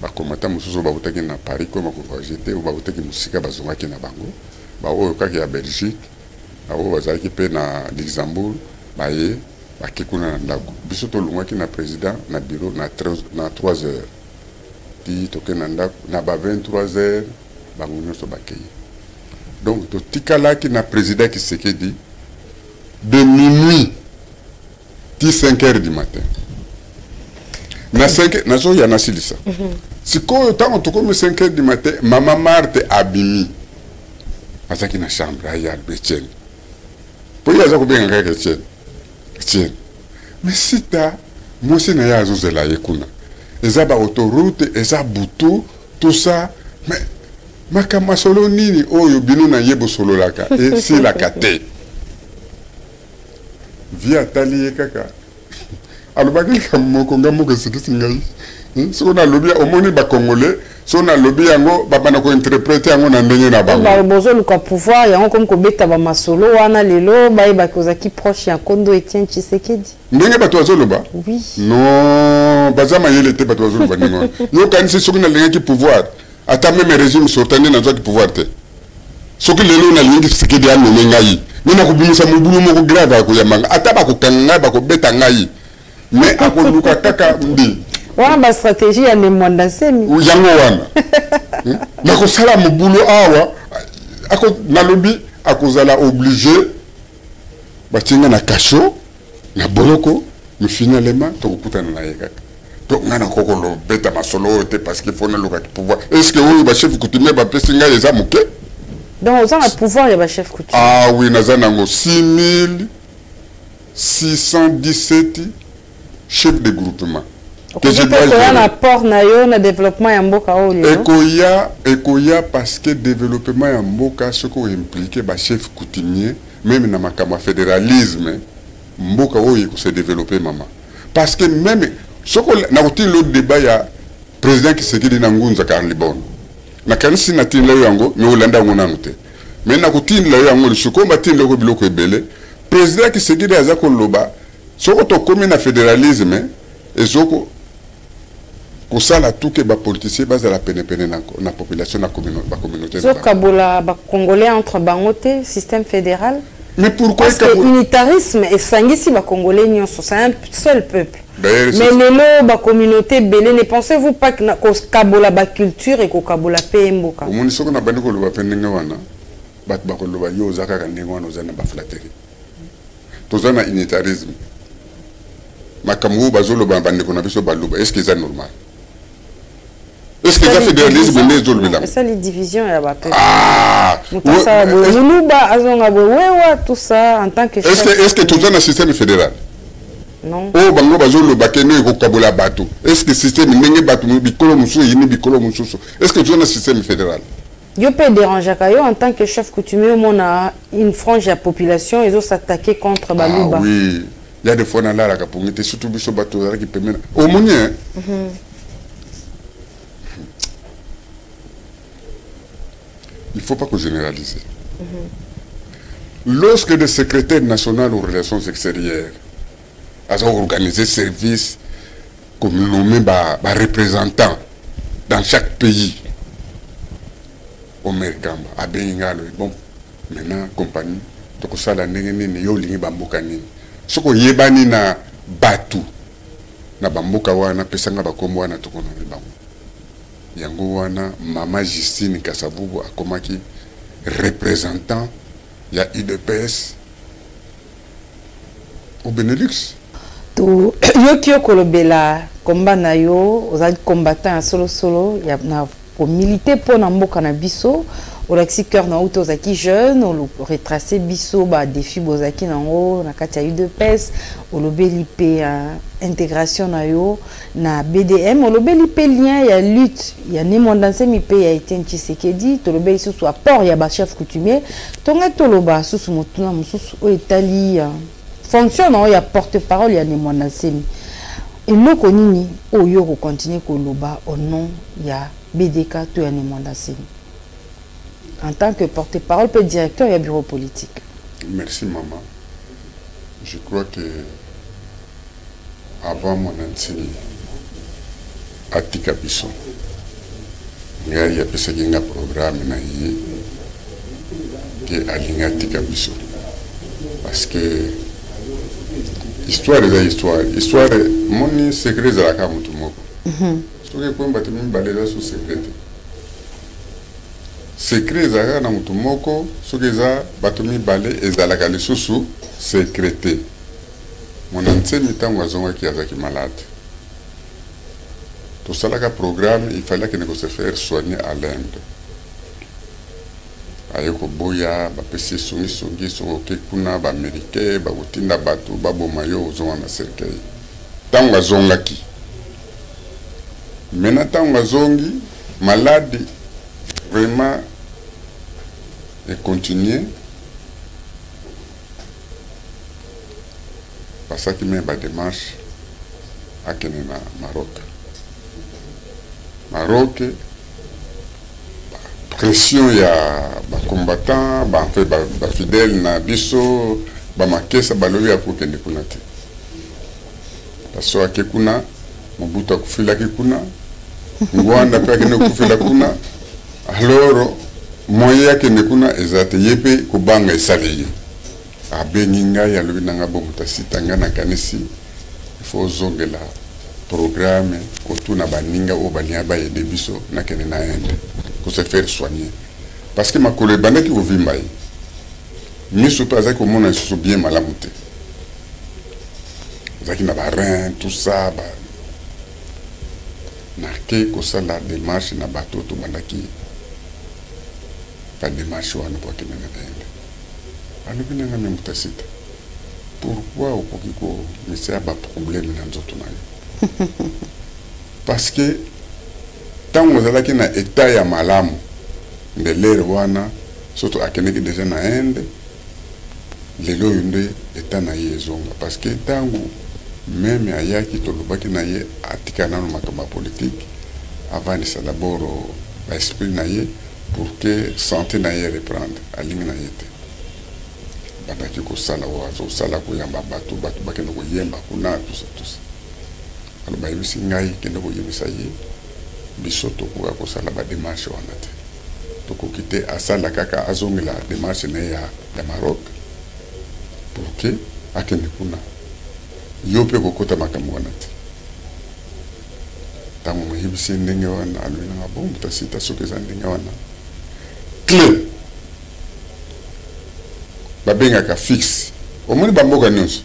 ba commandant mususu ba utaki na Paris ko mako voyager ba utaki musika ba zongaki na bango ba oyo kaki ya Belgique awo bazaki pe na Luxembourg ba ye ba kikuna na ndako biso to lungaki na président na bureau na 3h ti toke na ndako na ba 23h bango nyonso bakei donc to tikalaki na président Tshisekedi de minuit ti 5h du matin na 5 na zo ya na silisa sikoyo tango tokome 5h du matin mama Marthe abimi azaki na chambre ya Albetchen po ya zako benga kaka Etienne mais sita mosi na ya azozela ye kuna eza ba autoroute eza butu tout ça mais makama solo nini oyo bino na yebo solo laka et si la kate via tali kaka alobaki kamoko ngamuko sikisingai so na lobby omoni ba congolais so na lobby yango babana ko interpréter yango na ndenge na bango ba bozo luka pouvoir yango comme ko beta ba masolo wana lelo ba ba kozaki proche ya Kondo Etienne Tshisekedi ndenge bato azoloba oui non bazama yele te bato azoloba ningo yo kanisi soki na lenga ki pouvoir ata même régime sortandi na zaki pouvoir te soki lelo na lingi Tshisekedi ya nome ngai nina ko bimisa mubulu moko grave ko yamanga ata ba ko kanga ba ko beta ngai mais akoluka kaka ndi wana ba stratégie ya Nemwanda Semi yango wana na ko sala mubulu awa na lobby akozala obligé batinga na kasho na boloko mais finalement to kutana na yeka to ngana kokolo beta masolo te parce qu'il faut na loka pouvoir est-ce que oui ba chef coutumier ba pesinga les amuke donc on a le pouvoir ya ba chef coutumier ah oui nazana ngo 6617 chefs de groupement que je dois faire un apport na yo na développement ya mboka oli ekoya parce que développement ya mboka ce qu'on implique ba chef coutumier même na makama fédéralisme mboka oyo ko se développer mama parce que même ce qu'on na outil l'autre débat ya président qui sekedi na ngunza Carlibon na kanisi na tin la yango mais olanda ngona ngote mais na outil la yango le sokomba tin le ko biloko ebele président qui sekedi azako loba soko to komi na fédéralisme et soko kosala tout que ba politicien base la peine na population na communauté so kabola ba congolais entre bangote système fédéral mais pourquoi parce que unitarisme et sangisi ba congolais nyonso c'est un seul peuple mais lelo ba communauté belé ne pensez-vous pas que kabola ba culture et ko kabola pemboka omoni soko na bandi ko loba pendenga wana bat ba ko loba yo zaka ka ndenge wana ozana ba flatterie tozana unitarisme makamu bazolo ba bandi ko na biso ba loba est-ce que c'est normal est-ce que ça fédéralisme les autres là ça les divisions ya ba peuple ça Muluba azonga wewa tout ça en tant que est-ce que tozana système fédéral non oh bango bazolo bakene ko kabola bato est-ce que système ndenge bato bikolo musu yini bikolo musu est-ce que tozana système fédéral yo peut déranger kayo en tant que chef coutumier mon a une frange de la population ils ont s'attaquer contre Baluba oui il y a des fois dans la capongité surtout biso bato qui permet au monien il faut pas que généraliser lorsque le secrétaire national aux relations extérieures a organisé service comme nommé représentant dans chaque pays au Merkamba à Bengalo bon maintenant compagnie to sala ndenge nini yo lingi bamboka nini soko yebani na batu na bamboka wana pesanga bakombo wana to kono bango yango wana mama Justine Kasavubu akomaki représentant ya UDPS au Benelux to yo kyo kolobela komba na yo ozali combattant solo ya na pour militer pour na mboka na biso au laxi cœur na auto zaki jeune au retracer biso ba défi bozaki nango na kati ya UDPS au lobeli pe intégration na yo na BDM au lobeli pe lien ya lutte ya nemondanse mi pe ya Etienne Tshisekedi to lobeli sous apport ya ba chef coutumier tonga to loba sous motuna mususu o etali fonction na ya porte-parole ya nemondanse mi et nous konini o yo ko continuer ko loba au nom ya BDK to ya nemondanse en tant que porte-parole et directeur et bureau politique. Merci maman. Je crois que avant mon enseignement à Tikabiso, il y a un programme qui est aligné à Tikabiso. Parce que histoire est histoire. Histoire, mon secret est la carte. Ce que je peux sous secret. Secret ezalaka na mutu moko soki eza bato mibale ezalaka lisusu secrété mon enseigne ntango azongaki azalaki malade tosalaka programme il fallait que se faire soigner à l'Inde aye koboya bapesi songisongi sokoke kuna baaméricain bakotinda bato baboma yo ozonga na cercueil ntango azongaki maintenant ntango azongi malade vraiment et continuer parce qu'il met une démarche à Kenya, Maroc pression il y a combattants en fait fidèle na biso ba makesa balobi ya ko kende kuna te parce que kuna mobuta kufila kuna ngwanda pe kende kufila kuna alors moya kende kuna ezate yepe kubanga esaliye abeninga ya lubinanga bomuta sitanga na kanisi il faut zongela programme kotuna baninga o balia ba yedebiso na kene na ende pour se faire soigner parce que ma collègue bande qui ovimba yi miso to azaki komona so bien malamu te azaki na ba rein tout ça ba na ke kosala démarche na bato to bandaki pa démarche wana po ke nanga ende alobi nanga me mutasita pourquoi okoki ko mesa ba problème na nzoto na yo parce que tango ozalaki na état ya malamu nde lere wana soto akendeki déjà na ende lelo oyo nde état na ye ezonga parce que tango meme ayaki tolobaki na ye atika nano makambo ya politique avandisa d'abord baesprit na ye pour que santé na ye reprendre alingi na ye te bandaki kosala oyo azosala koyamba bato bakende koyemba kuna tusa aloba yebisi ngai kende koyebisa ye biso tokoka kosala badémarche wana te tokoki te asala kaka azongela démarche na ye ya Maroc pour que akende kuna yo mpe kokota makambo wana te ntango moyebisi ndenge wana alobi nanga bo mutasita soki eza ndenge wana clé babengaka fixe omoni bamboka nyonso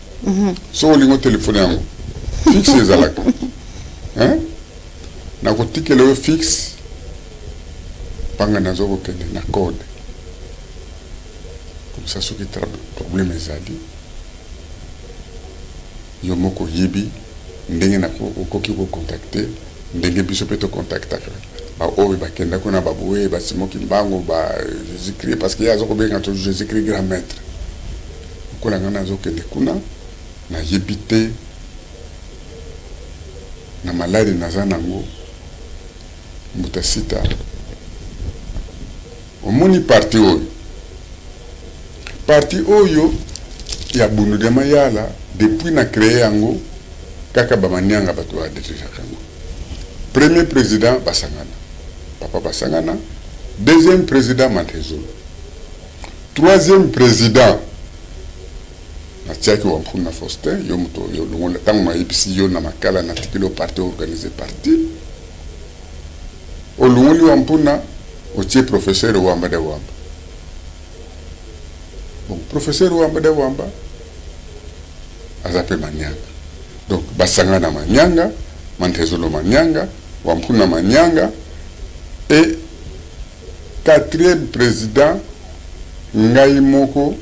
so olingo telefone yango fixe ezalaka nakotikela yo fixe panga nazokokende na code comme ça soki problème ezali yo moko yebi ndenge na okoki kocontacte ndenge biso mpe tocontactaka baoyo bakenda kuna baboye basimoki mbango ba Jésus-Christ parce que ye azokobenga to Jésus-Christ grand maître okola nga nazokende kuna nayebi te na maladi naza nango mutasita omoni parti oyo ya bundu mayala depuis na créé yango kaka bamanianga bato ya detrishaka yango premier président basangana papa basangana deuxième président Matezolo troisième président natiaki Wampuna Faustin yo muto yo longola tango mayebisi yo na makala na tikilo parti organisé parti olongoli Wampuna otie professeur Wamba de Wamba bon professeur Wamba de Wamba azape manyanga donc basangana manyanga Matezolo manyanga Wampuna manyanga et quatrième président ngai moko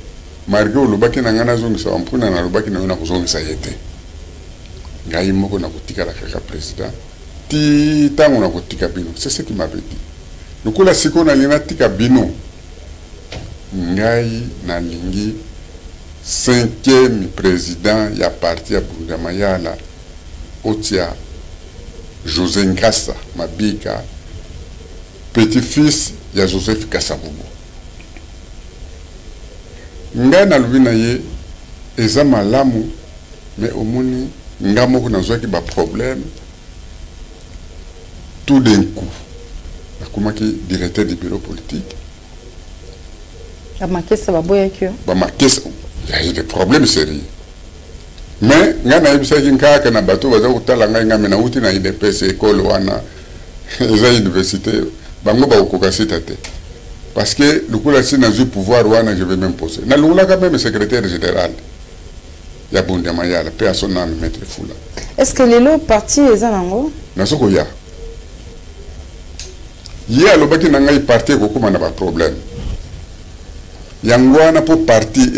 malgré olobaki na ngana zongisa Wampuna na lobaki na yona kuzongisa yete ngai moko na kotika la kaka président ti tango na kotika bino c'est ce qui m'avait dit lokola siko na lina tika bino ngai na lingi 5e président ya parti ya Bundamayala otia José Ngassa Mabika petit-fils ya Joseph Kasavubu ngai na lubina ye eza malamu mais omoni nga moko nazwaki ba problème tout d'un coup nakomaki directeur du bureau politique bamakesa baboyaki yo bamakesa il y a des problèmes sérieux mais nga nayebisaki nkaka na bato baza kotala ngai nga me nauti na IDPS école wana eza université bango bakokoka sita te parce que lokola si nazwi pouvoir wana je vais même poser nalongolaka même secrétaire général ya Bundamayala mpe aso ane maître Fula. Est-ce que lelo parti eza nango nasokoya ye alobaki na ngai parti ekokoma na baproblème yango wana mpo parti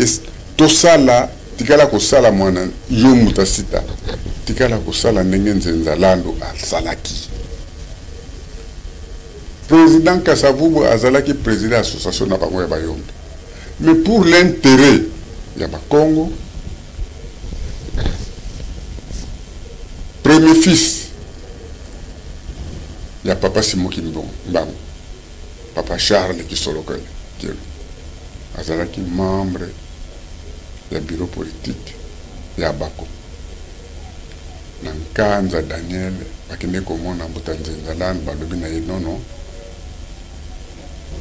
tosala tikala kosala mwana yo mutasita tikala kosala ndenge Nzenzalando asalaki président Kasavubu azalaki président association na bango ya bayombe mais pour l'intérêt ya Bakongo premier fils ya papa Simoki Mbango papa Charles Kisolokele azalaki membre ya bureau politique ya Bako na Nkanza Daniel bakende komona mbuta Nzenzalando balobi na ye nono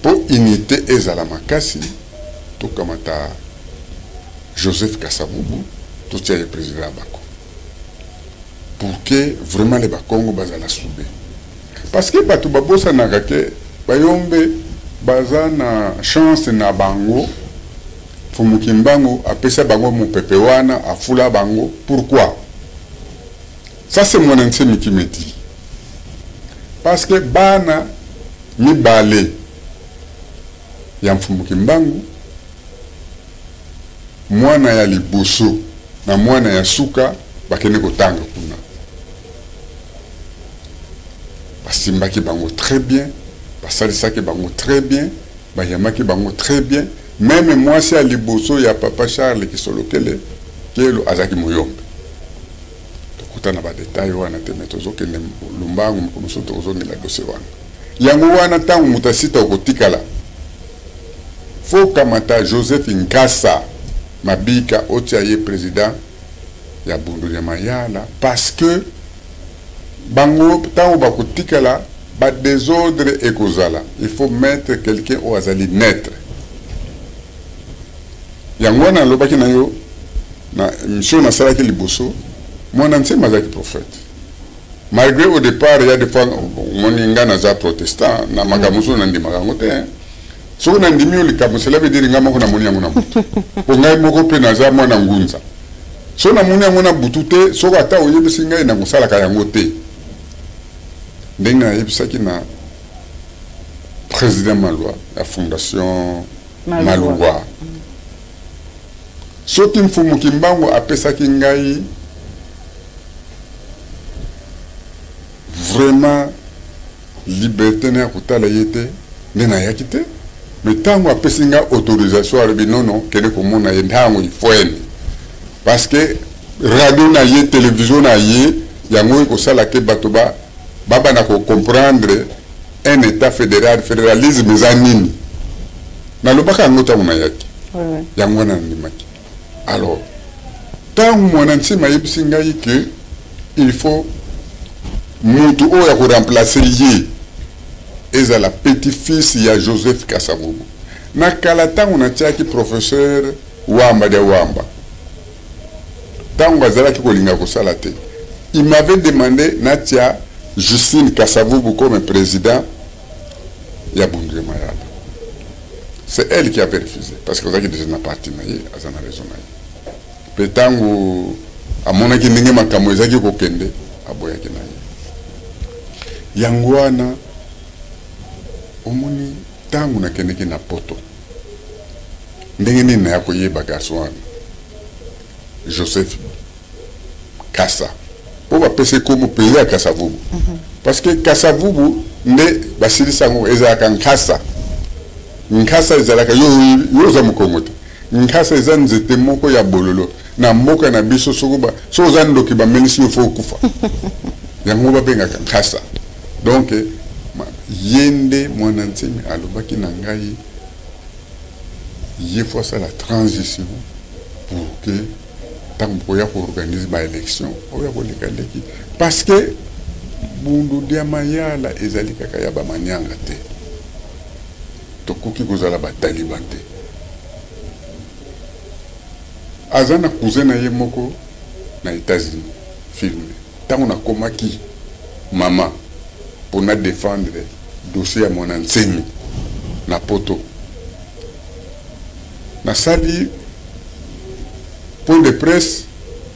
po unité ezala makasi tokamata Joseph Kasavubu totia ye président ya Bako pour que vraiment les Bakongo bazala soudés parce que bato babosanaka ke bayombe baza na chance na bango Fumukimbangu apesa bango mupepe wana afula bango. Pourquoi? Ça c'est mon enseigne qui me dit. Parce que bana mibale ya Mfumukimbangu mwana ya liboso na mwana ya suka bakene kotanga kuna. Basimbaki bango très bien, basalisaki bango très bien, bayamaki bango très bien. Même moi c'est à liboso ya papa Charles qui solokele kelo azaki moyombe. Tokuta na ba détail wana te metozo kende lumbangu mkomuso tozo ngela dose wana. Yango wana tangu mutasita okotikala. Fo kamata Joseph Nkasa Mabika otiaye président ya Bundu ya Mayala parce que bango tango bakotikala ba désordre ekozala. Il faut mettre quelqu'un au azali naître. Yangwana lobaki na yo na mission na salaki liboso mwana nse mazaki prophète. Malgré au départ il y a des fois moninga na za protestant na magamuso na ndimaka ngote. So na ndimio likamu cela veut dire ngama kuna monia ngona butu. Pongai moko pe na za mwana ngunza. So na monia ngona butu te so ata oyebisi ngai na kusala ka yango te. Ndenga yebisaki na président Malwa la fondation Malwa. Soki Mfumukimbangu apesaki ngai vraiment liberté na kutala yete nena yakite mais tango apesi nga autorisation arabi non kene komona yendango ifoeni parce que radio na ye télévision na ye yango ko sala ke batoba baba na ko comprendre un état fédéral fédéralisme zanini na lobaka ngota mona yaki yango na ndimaki. Alors, tant mon enseigne que il faut mutu oya ko remplacer yé eza la petit-fils ya Joseph Kasavubu. Na kala tangu na tiaki professeur Wamba de Wamba. Tangu azala ki kolinga ko sala te. Il m'avait demandé natia Justine Kasavubu comme président ya Bundu Mayala. C'est elle qui avait refusé parce que ça qui déjà na parti na yé azana raison na yé. Petango amona ki ndenge makambo ezaki kokende aboyaki na ye. Yangwana omoni tangu na kendeki na poto ndenge nini na yako yeba garçon wana Joseph Kasa po bapese komo pele ya Kasavubu parce que Kasavubu nde basilisa ngo ezalaka Nkasa. Nkasa ezalaka yo za mukongote. Nkasa eza nzete moko ya bololo na mboka na biso sokoba so za ndoki ba melisi yo fo kufa yango ba benga Nkasa. Donc yende mwana nsemi alobaki na ngai il faut ça la transition pour que tant pour ya organiser ba élection o ya kolekaleki parce que Bundu dia Mayala ezali kaka ya ba manyanga te tokoki kozala ba taliban te. Azana cousin na ye moko na États-Unis filmé tango na komaki mama pour na défendre dossier ya mwana nsemi na poto na sali point de presse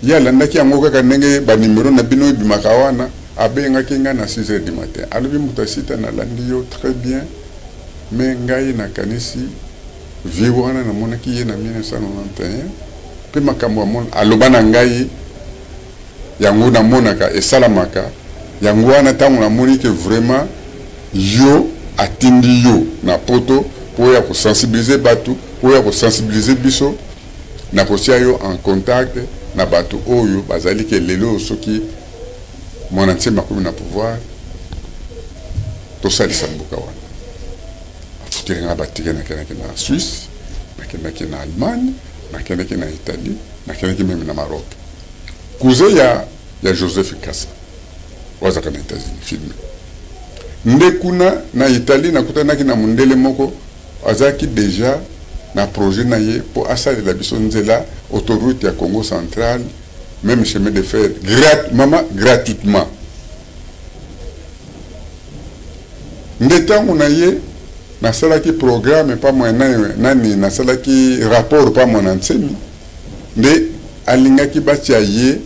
ya landaki yango kaka ndenge ba numéro na bino bimaka wana abengaki nga na 6h du matin alobi mutasita na landi yo très bien mais ngai na kanisi vivo wana na monaki ye na 1991 pe makambo amona aloba na ngai yango na monaka esalamaka yango wana tango na moni que vraiment yo atindi yo na poto pour ya ko sensibiliser batu pour ya ko sensibiliser biso na kosia yo en contact na batu oyo bazali ke lelo soki mwana ntsema komi na pouvoir to salisa mbuka wana afutiri nga batike na kenaki na Suisse na kenaki na Allemagne na kenaki na Italie na kenaki meme na Maroc. Cousin ya Joseph Kasa wazaka na États-Unis filmé ndekuna na Italie na kutanaki na mundele moko azaki déjà na projet na ye po asali la biso nzela autoroute ya Congo central même chemin de fer gratuitement ndetango na ye na sala ki programme pas moi nani na sala ki rapport pas mon enseigne mais alinga ki batia ye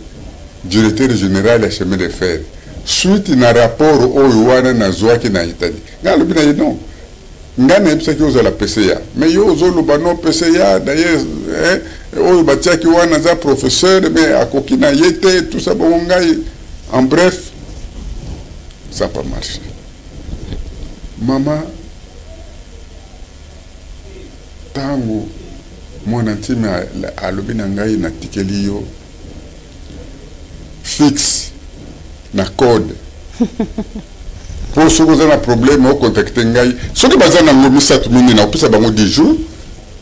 directeur général ya chemin de fer suite na rapport oyo wana na zwaki na Italie ngalo bina ye non ngana yebisa ki oza la PCA mais yo ozoloba no PCA d'ailleurs oyo batia ki wana za professeur mais akoki na yete tout ça bon ngai en bref ça n'a pas marché maman tango mwana ntime alobi na ngai na tikeli yo fixe na code pour soki oza na problème ocontacte ngai soki baza nango misatu mingi na opesa bango 10 jours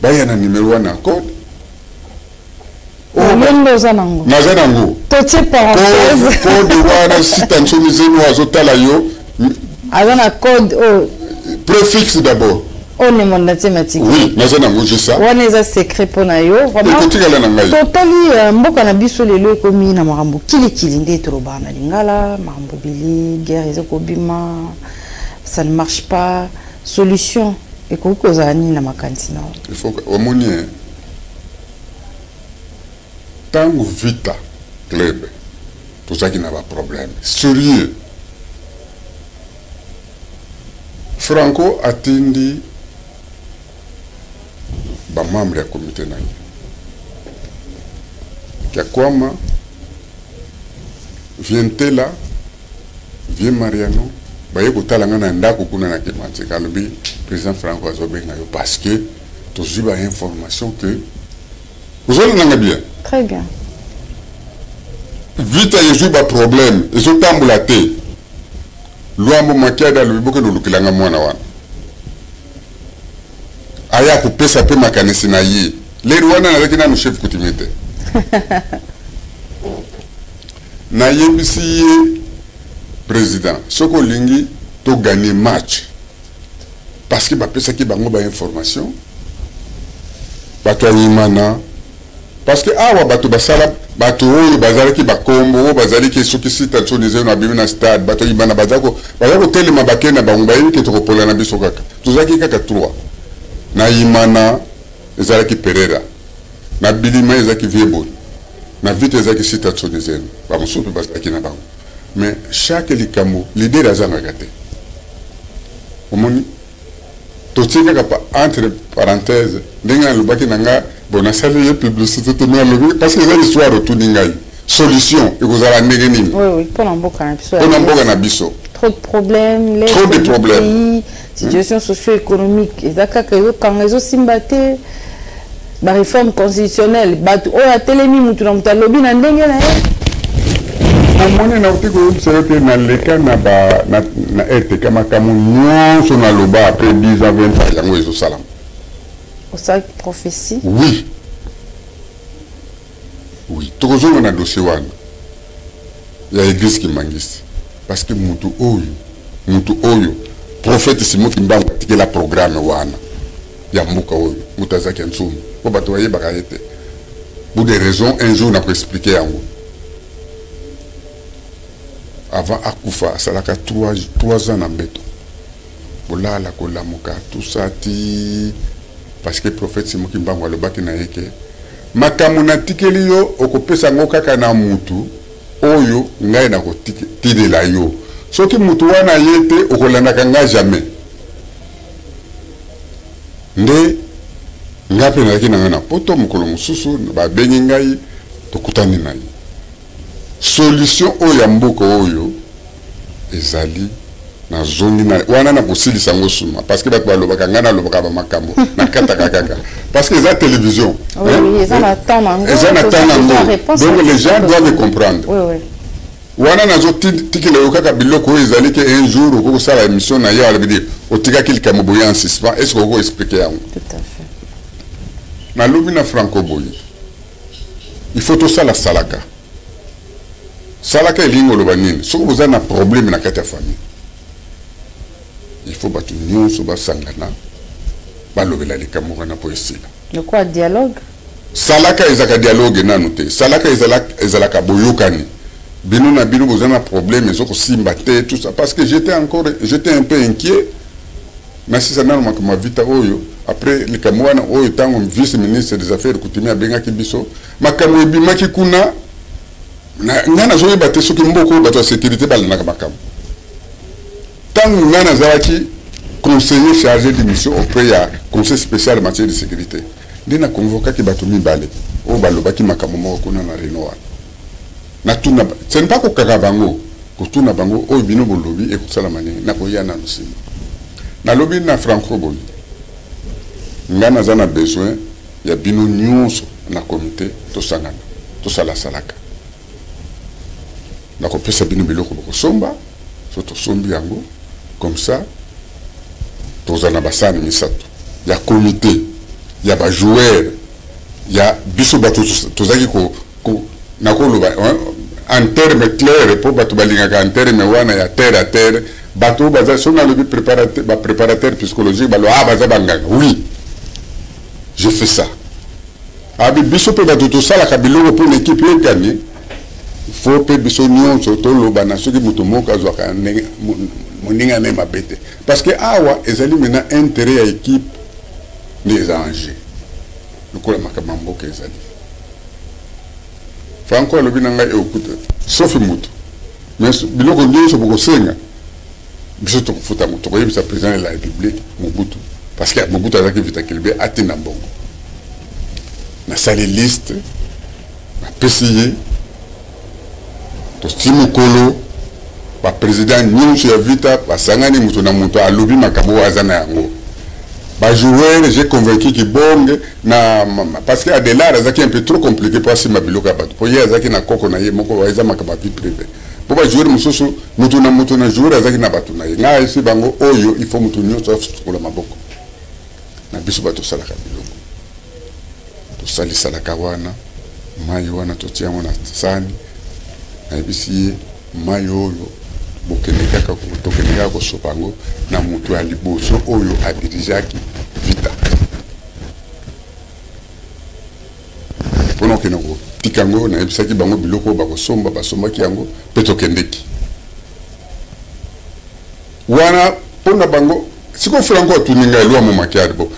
baya na numero wana na code naza nango totie parenthèse code wana sita nsoni zenu azotala yo aza na code préfixe d'abord on est mon mathématique. Oui, naza nango je ça. On est un secret pour na yo. Vraiment. Totali mboka na biso lelo ekomi na marambo kili nde troba na lingala, marambo bili, guerre ezoko bima, ça ne marche pas, solution ekoko zani na makantina. Il faut au moni tango vita club tout ça qui n'a pas problème. Sérieux. Franco atindi ba membre ya comité na ye kia kwama vientela vie Mariano baye kotala nga na ndako kuna na Kimanzi kalobi président Franco azobenga yo parce que tozwi ba information que vous allez nanga bien très bien vite yezwi ba problème ezotambula te luambo makiada lubiboke lulukilanga mwana wana aya kupesa pe makanisi na ye lero wana nazaki nanu chef coutumier na yebisi ye président soko lingi to gagner match parce que bapesaki bango ba information bato ayimana parce que awa bato basala bato oyo bazalaki bakombo bazalaki soki sita tsonize na bimi na stade bato yimana bazako telema bakena bango bayebi ke tokopola na biso kaka tozaki kaka 3 na yimana ezalaki Pereira na bilima ezalaki Viebo na vite ezalaki sita tsonize ba musupe bazalaki na bango mais chaque likambo leader azanga gate omoni totika kapa entre parenthèses ndinga lubaki nanga bona saluer publicité te mais parce que les histoire autour d'ingai solution et vous allez négé nini oui pour mboka na biso trop de problèmes trop de problèmes situation socio-économique ezaka que yo kangezo simbate ba réforme constitutionnelle ba o ya telemi mutu na mutalobi na ndenge na amone na utiko observer na leka na ba na ete kama kamu nyonso na loba après 10 ans 20 ans yango ezo salam au sac prophétie oui oui tokozonga na dossier wana ya église qui mangisi parce que mutu oyo prophète Simon Kimbangu atikela programme wana ya mbuka oyo mutazaki nsumi po bato baye bakayete pour des raisons un jour na ko expliquer yango avant akufa salaka 3 ans na mbeto bolala kolamuka tout ça ti parce que prophète Simon Kimbangu alobaki na yeke makamu na tikeli yo okopesa ngo kaka na mutu oyo ngai na kotidela yo soki mutu wana yete okolandaka nga jamais nde ngape nazalaki na ngai na poto mokolo mosusu babengi ngai tokutani na ye solution oyo ya mboka oyo ezali na zoni na wana na kosilisa ngo suma parce que bato balobaka nga nalobaka bamakambo na kataka kaka parce que eza télévision oui eza na temps nango donc les gens doivent comprendre oui wana nazo tikila yo kaka biloko oyo ezali ke un jour okokosala émission na ye alobi dire otikaki likambo boye en suspens est ce que oko expliquer yango tout à fait nalobi na Franco boye il faut tosala salaka salaka elingi oloba nini soki boza na problème na kati ya famille il faut bato nyonso basangana balobela likambo wana po esila de quoi dialogue salaka ezaka dialogue nanu te salaka ezalaka boyokani bino na bino boza na problème ezoko simba te tout ça parce que j'étais un peu inquiet na sisa nano makama vita oyo après likamwana oyo tango vice-ministre des affaires coutumières bengaki biso makamo ebimaki kuna ngana zo yeba te soki mboko bato ya sécurité balanaka makamo tango ngana zalaki conseiller chargé de mission auprès ya conseil spécial en matière de sécurité ndina convokaki bato mibale o balobaki makamo moko kuna na Renoir na tuna ce n'est pas ko kaka bango ko tuna bango o bino bolobi e ko sala mane na ko yana no sima na lobi na franco boy ngana zana besoin ya bino nyonso na comité to sangana to sala salaka na ko pesa bino biloko ko somba so to sombi yango comme ça tozana basani misato ya comité ya ba joueur ya biso bato tozaki ko na ko loba en terme clair pour bato balingaka en terme wana ya terre à terre bato baza sona le préparateur psychologique balo baza banganga oui je fais ça abi biso pe bato to sala ka biloko pour l'équipe ye gagner faut pe biso nyonso to loba na soki muto moko azwaka moninga ne mabete parce que awa ezali mena intérêt à équipe des enjeux lokola makambo ke ezali Franco alobi na ngai okuta sauf muto mais biloko nyonso boko senga biso to futa muto ko yebisa président de la république Mobutu parce que Mobutu azaki vita kilbe atina mbongo na sali liste na PCE to stimu kolo ba président nyonso ya vita basangani muto na muto alobi makabo azana yango ba joueur j'ai convaincu ki bonge na parce que Adelar azaki un peu trop compliqué pour asima biloka bato po ye azaki na koko na ye moko waiza makaba vie privée po ba joueur mususu muto na joueur azaki na bato na ye nga esi bango oyo il faut muto nyonso afukula maboko na biso bato salaka biloko to sali salaka wana mayo wana to tia wana sani na bisi mayo oyo bokeneka ko sopango na mutu ali boso oyo adirijaki vita pono kenoko tikango na ebisaki bango biloko bako somba basombaki yango peto kendeki wana pona bango siko franco atuninga elwa mo makiari bo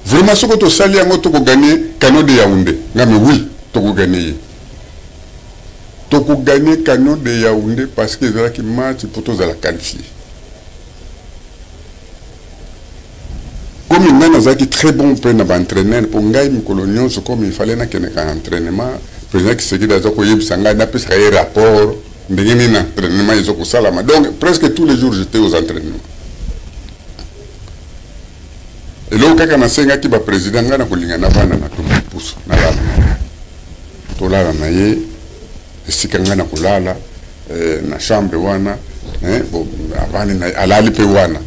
vraiment soko to sali yango to ko gagner Kano de Yaoundé ngami oui to ko gagner Toko gagner Kano de Yaoundé parce que ils ont qui match pour tous à la qualifier. Comme il mène à très bon pour entraîneur pour gagner coloniaux comme il fallait un entraînement président qui se dit dans quoi il s'engage n'a pas un rapport de gagner un entraînement ils ont ça là donc presque tous les jours j'étais aux entraînements. Et là quand on a cinq qui va président ngana kolinga na bana na to pousse na la to la na ye sikanga na kulala na chambre wana bo avani na alali pe wana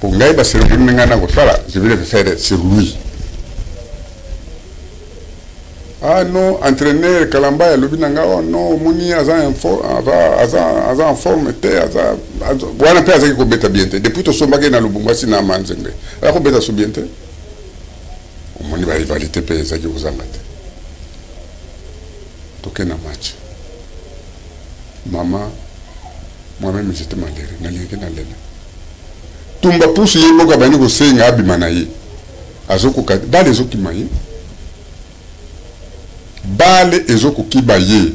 pour ngai ba cérémonie ngana ko sala je vais le faire sur lui ah non entraîneur Kalamba ya lobi nanga oh non muni aza en forme te aza wana pe azaki ko beta bien te depuis to somba ke na lubumba sina manzenge ala ko beta so bien te o moni ba rivalité pe ezaki kozanga te toke na match maman moi-même j'étais malheureux na lié na lena tumba pousu ye moka bani ko senga abima na ye azoko ka bale ezoki maye bale ezoko kiba ye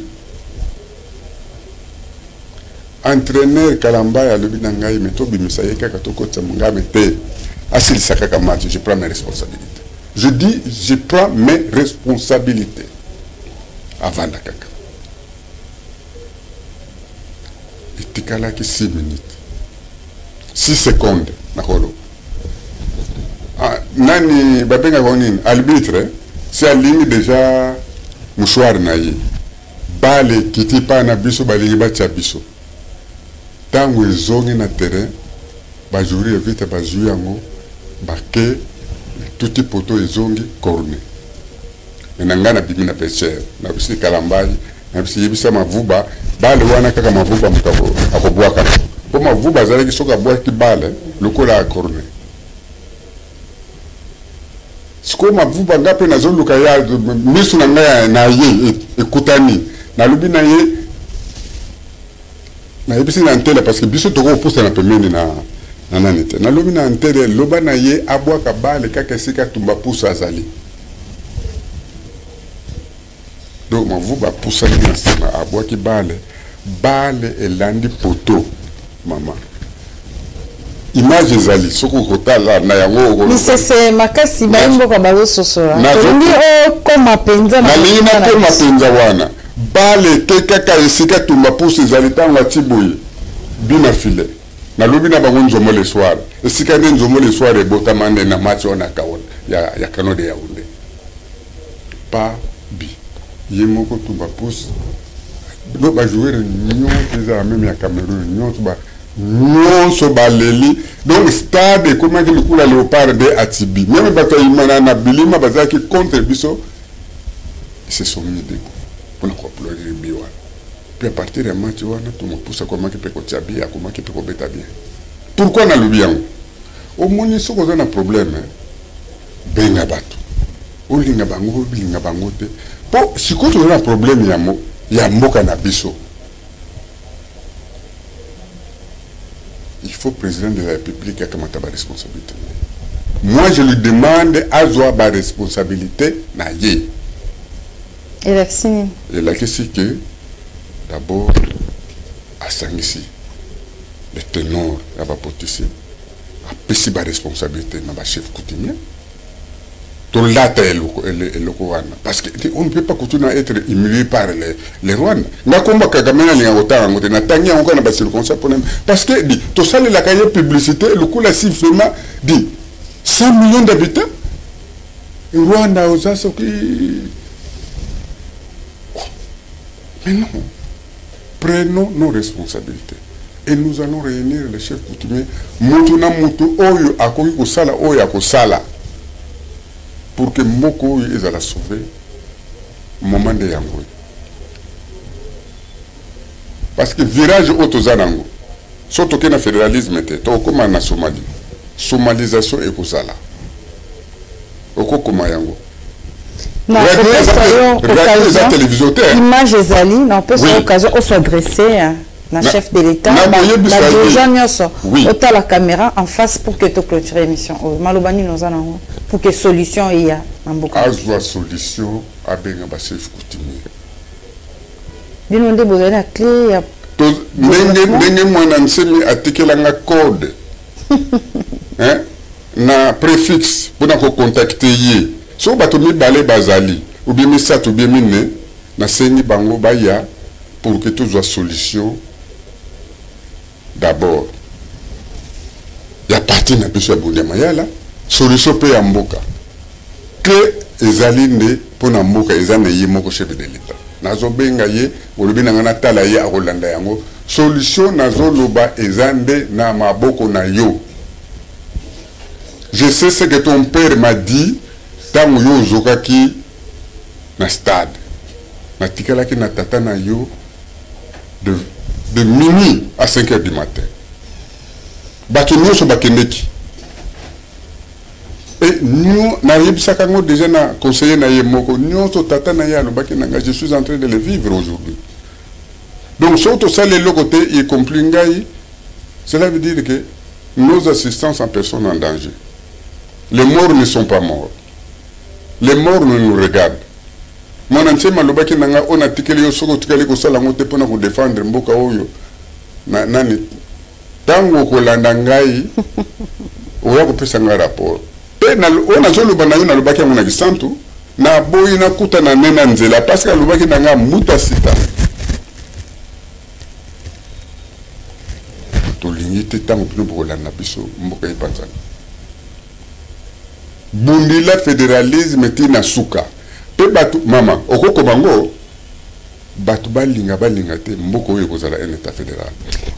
entraîneur Kalamba ya lobi na ngai meto bimisa ye kaka tokotsa mungabe te asili sakaka match je prends mes responsabilités je dis je prends mes responsabilités avant kaka itikala ki 6 minutes 6 secondes nakolo nani babenga konini arbitre c'est aligné déjà mouchoir na ye bale kiti pa na biso balingi batia biso tango ezongi na terrain ba jouer vite ba jouer yango bake tuti poto ezongi corner nangana bimi na pêcheur na bisi Kalamba na bisi yebisa mavuba bale wana kaka mavuba mutako akobwaka po mavuba zalaki soka bwaki bale lokola corner siko mavuba ngape na zoluka ya misu na ngaya na ye ekutani na lubi na ye na yebisi na ntela parce que biso toko pousse na pemeni na nananite na lobi na antere loba na ye abwaka bale kaka esika tumba pusa azali donc mavuba pusa na nsima abwaki bale elandi poto mama image ezali soko kotala na yango misese makasi bayimboka bazososola tolingi okoma penza na koma penza wana bale te kaka esika tumba pusa ezali ntango atiboye bina file na lobi na bango nzomo le soir esika nde nzomo le soir ebotama nde na match wana kaona ya Kano de Yaoundé pa bi ye moko tumba pusa do ba jouer nyonso eza même ya Cameroun nyonso baleli donc stade comment que le coup la Léopard de Atibi même bato imana na bilima bazaki contre biso ils se sont mis debout pour ne pas biwa puis à partir de match wana tout me pousse comment que peut kotia bien comment que peut kobeta bien pourquoi na lobi yango au moni soko za na problème benga bato olinga bango bilinga bango te po sikoto na problème ya mboka na biso. Il faut président de la République à comment ta responsabilité. Moi je lui demande à avoir ma responsabilité na ye. Et vacciner. Et la question que d'abord à Sangisi le ténor à va poticier a pris ma responsabilité na chef coutumier. Ton lata et le Rwanda parce que on ne peut pas continuer à être humilié par les Rwandais. Na komba Kagame na linga otanga ngote na tangia encore na ba circonstance parce que dit to sale la cahier publicité le coup la sifflement dit 100 millions d'habitants Rwanda osa soki mais non prenons nos responsabilités et nous allons réunir les chefs coutumiers mutu na mutu oyo akoki kosala oyo akosala pour que Moko ils allaient sauver moment de yango. Parce que virage autozanango, surtout que le fédéralisme était, comme en Somalie, somalisation et kozala. Oko koma yango. Regardez les télévisions. Image ezali, na peut ser occasion on s'adresser à chef de l'État. Oui. Autant la caméra en face pour que tu clôtures l'émission. Malobani nous en pour que solution il y a en beaucoup. Azwa solution à benga ba chef coutumier. Dino ndé besoin la clé ya ndenge mwana nsemi atikela nga code. Hein? Na préfixe pour na ko contacter ye. So bato mibale bazali ou bien misatu bien mine na sengi bango baya pour que tu sois solution. D'abord, il y a parti na biso ya bondema yala solution pe ya mboka que ezalinde pona mboka ezana ye moko chef de l'État nazo benga ye olobi na ngana tala ye akolanda yango solution nazo loba ezande na maboko na yo. Je sais ce que ton père m'a dit tango yo zokaki na stade na tikalaki na tata na yo de minuit à 5 h du matin. Bato nyonso bakendeki. Et nous, n'arrivons déjà na conseiller na yemoko, nyonso tata na ya lobaki nanga, je suis en train de le vivre aujourd'hui. Donc surtout ça les côté y compris ngai, cela veut dire que nos assistants sont personnes en danger. Les morts ne sont pas morts. Les morts nous regardent. Mon ancien malobaki nanga on a tikeli yo soko tikeli ko sala ngote pona ko défendre mboka oyo na nani tango ko landa ngai oya ko pesa nga rapport pe na ona zolo bana yo na lobaki ngona kisantu na boyi na kuta na nena nzela parce que lobaki nanga muta sita to lingite tango pino ko landa biso mboka ipanzana bundila fédéralisme tina suka. Maman, okoko bango batu balinga te mboko oyo kozala un état fédéral.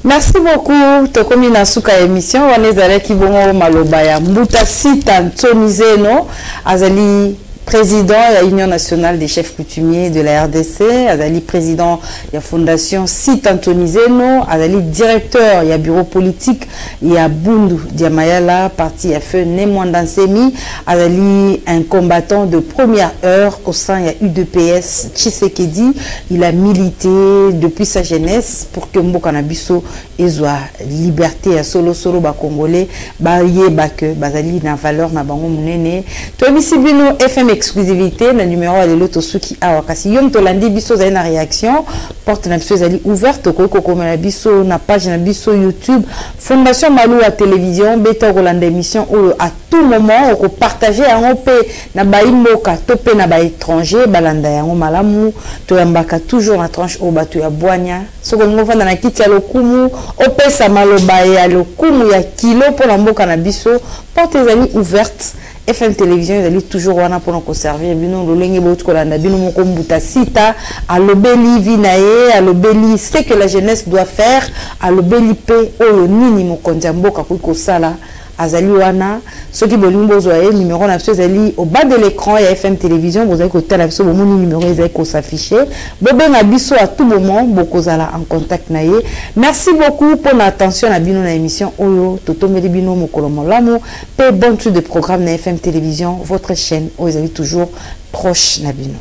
Merci beaucoup tokomi na suka émission wana ezala ki bongo maloba ya mbuta sita ntsonizeno azali président de l'Union nationale des chefs coutumiers de la RDC, Azali président de la fondation Site Anthony Zeno, Azali directeur du bureau politique, il y a Bundu Diamayala, parti à feu Nemwandansemi, Azali un combattant de première heure au sein de UDPS Tshisekedi, il a milité depuis sa jeunesse pour que Mbokanabiso soit liberté à solo ba congolais, baye bake, bazali na valeur na bango munene. To bisi bino FM exclusivité, le numéro à l'autre qui a wakasi yom to landi biso za na réaction, porte na biso zali ouverte ko komela biso na page na biso YouTube, Fondation Malou à télévision, beta Rolanda émission à tout moment on partager en pe na baïmoka topé na ba étranger balanda yango malamu to yambaka toujours na tranche au bato ya boanya soko ngova na kiti ya lokumu opesa maloba ya lokumu ya kilo pour la mboka na biso, porte zali ouverte. FM télévision ils toujours wana pour nous conserver bino lolenge bot kolanda bino moko mbuta sita alobeli vinae alobeli ce que la jeunesse doit faire alobeli pe oyo nini mokonzi mboka ko sala azali wana ceux qui bolimbo zoye numéro na zali au bas de l'écran ya FM télévision vous avez côté la biso bon numéro ezali ko s'afficher bobenga biso à tout moment bokozala en contact na ye. Merci beaucoup pour l'attention à bino na émission oyo totomeli bino mokolo malamu pe bonne suite de programme na FM télévision votre chaîne où vous avez toujours proche na bino.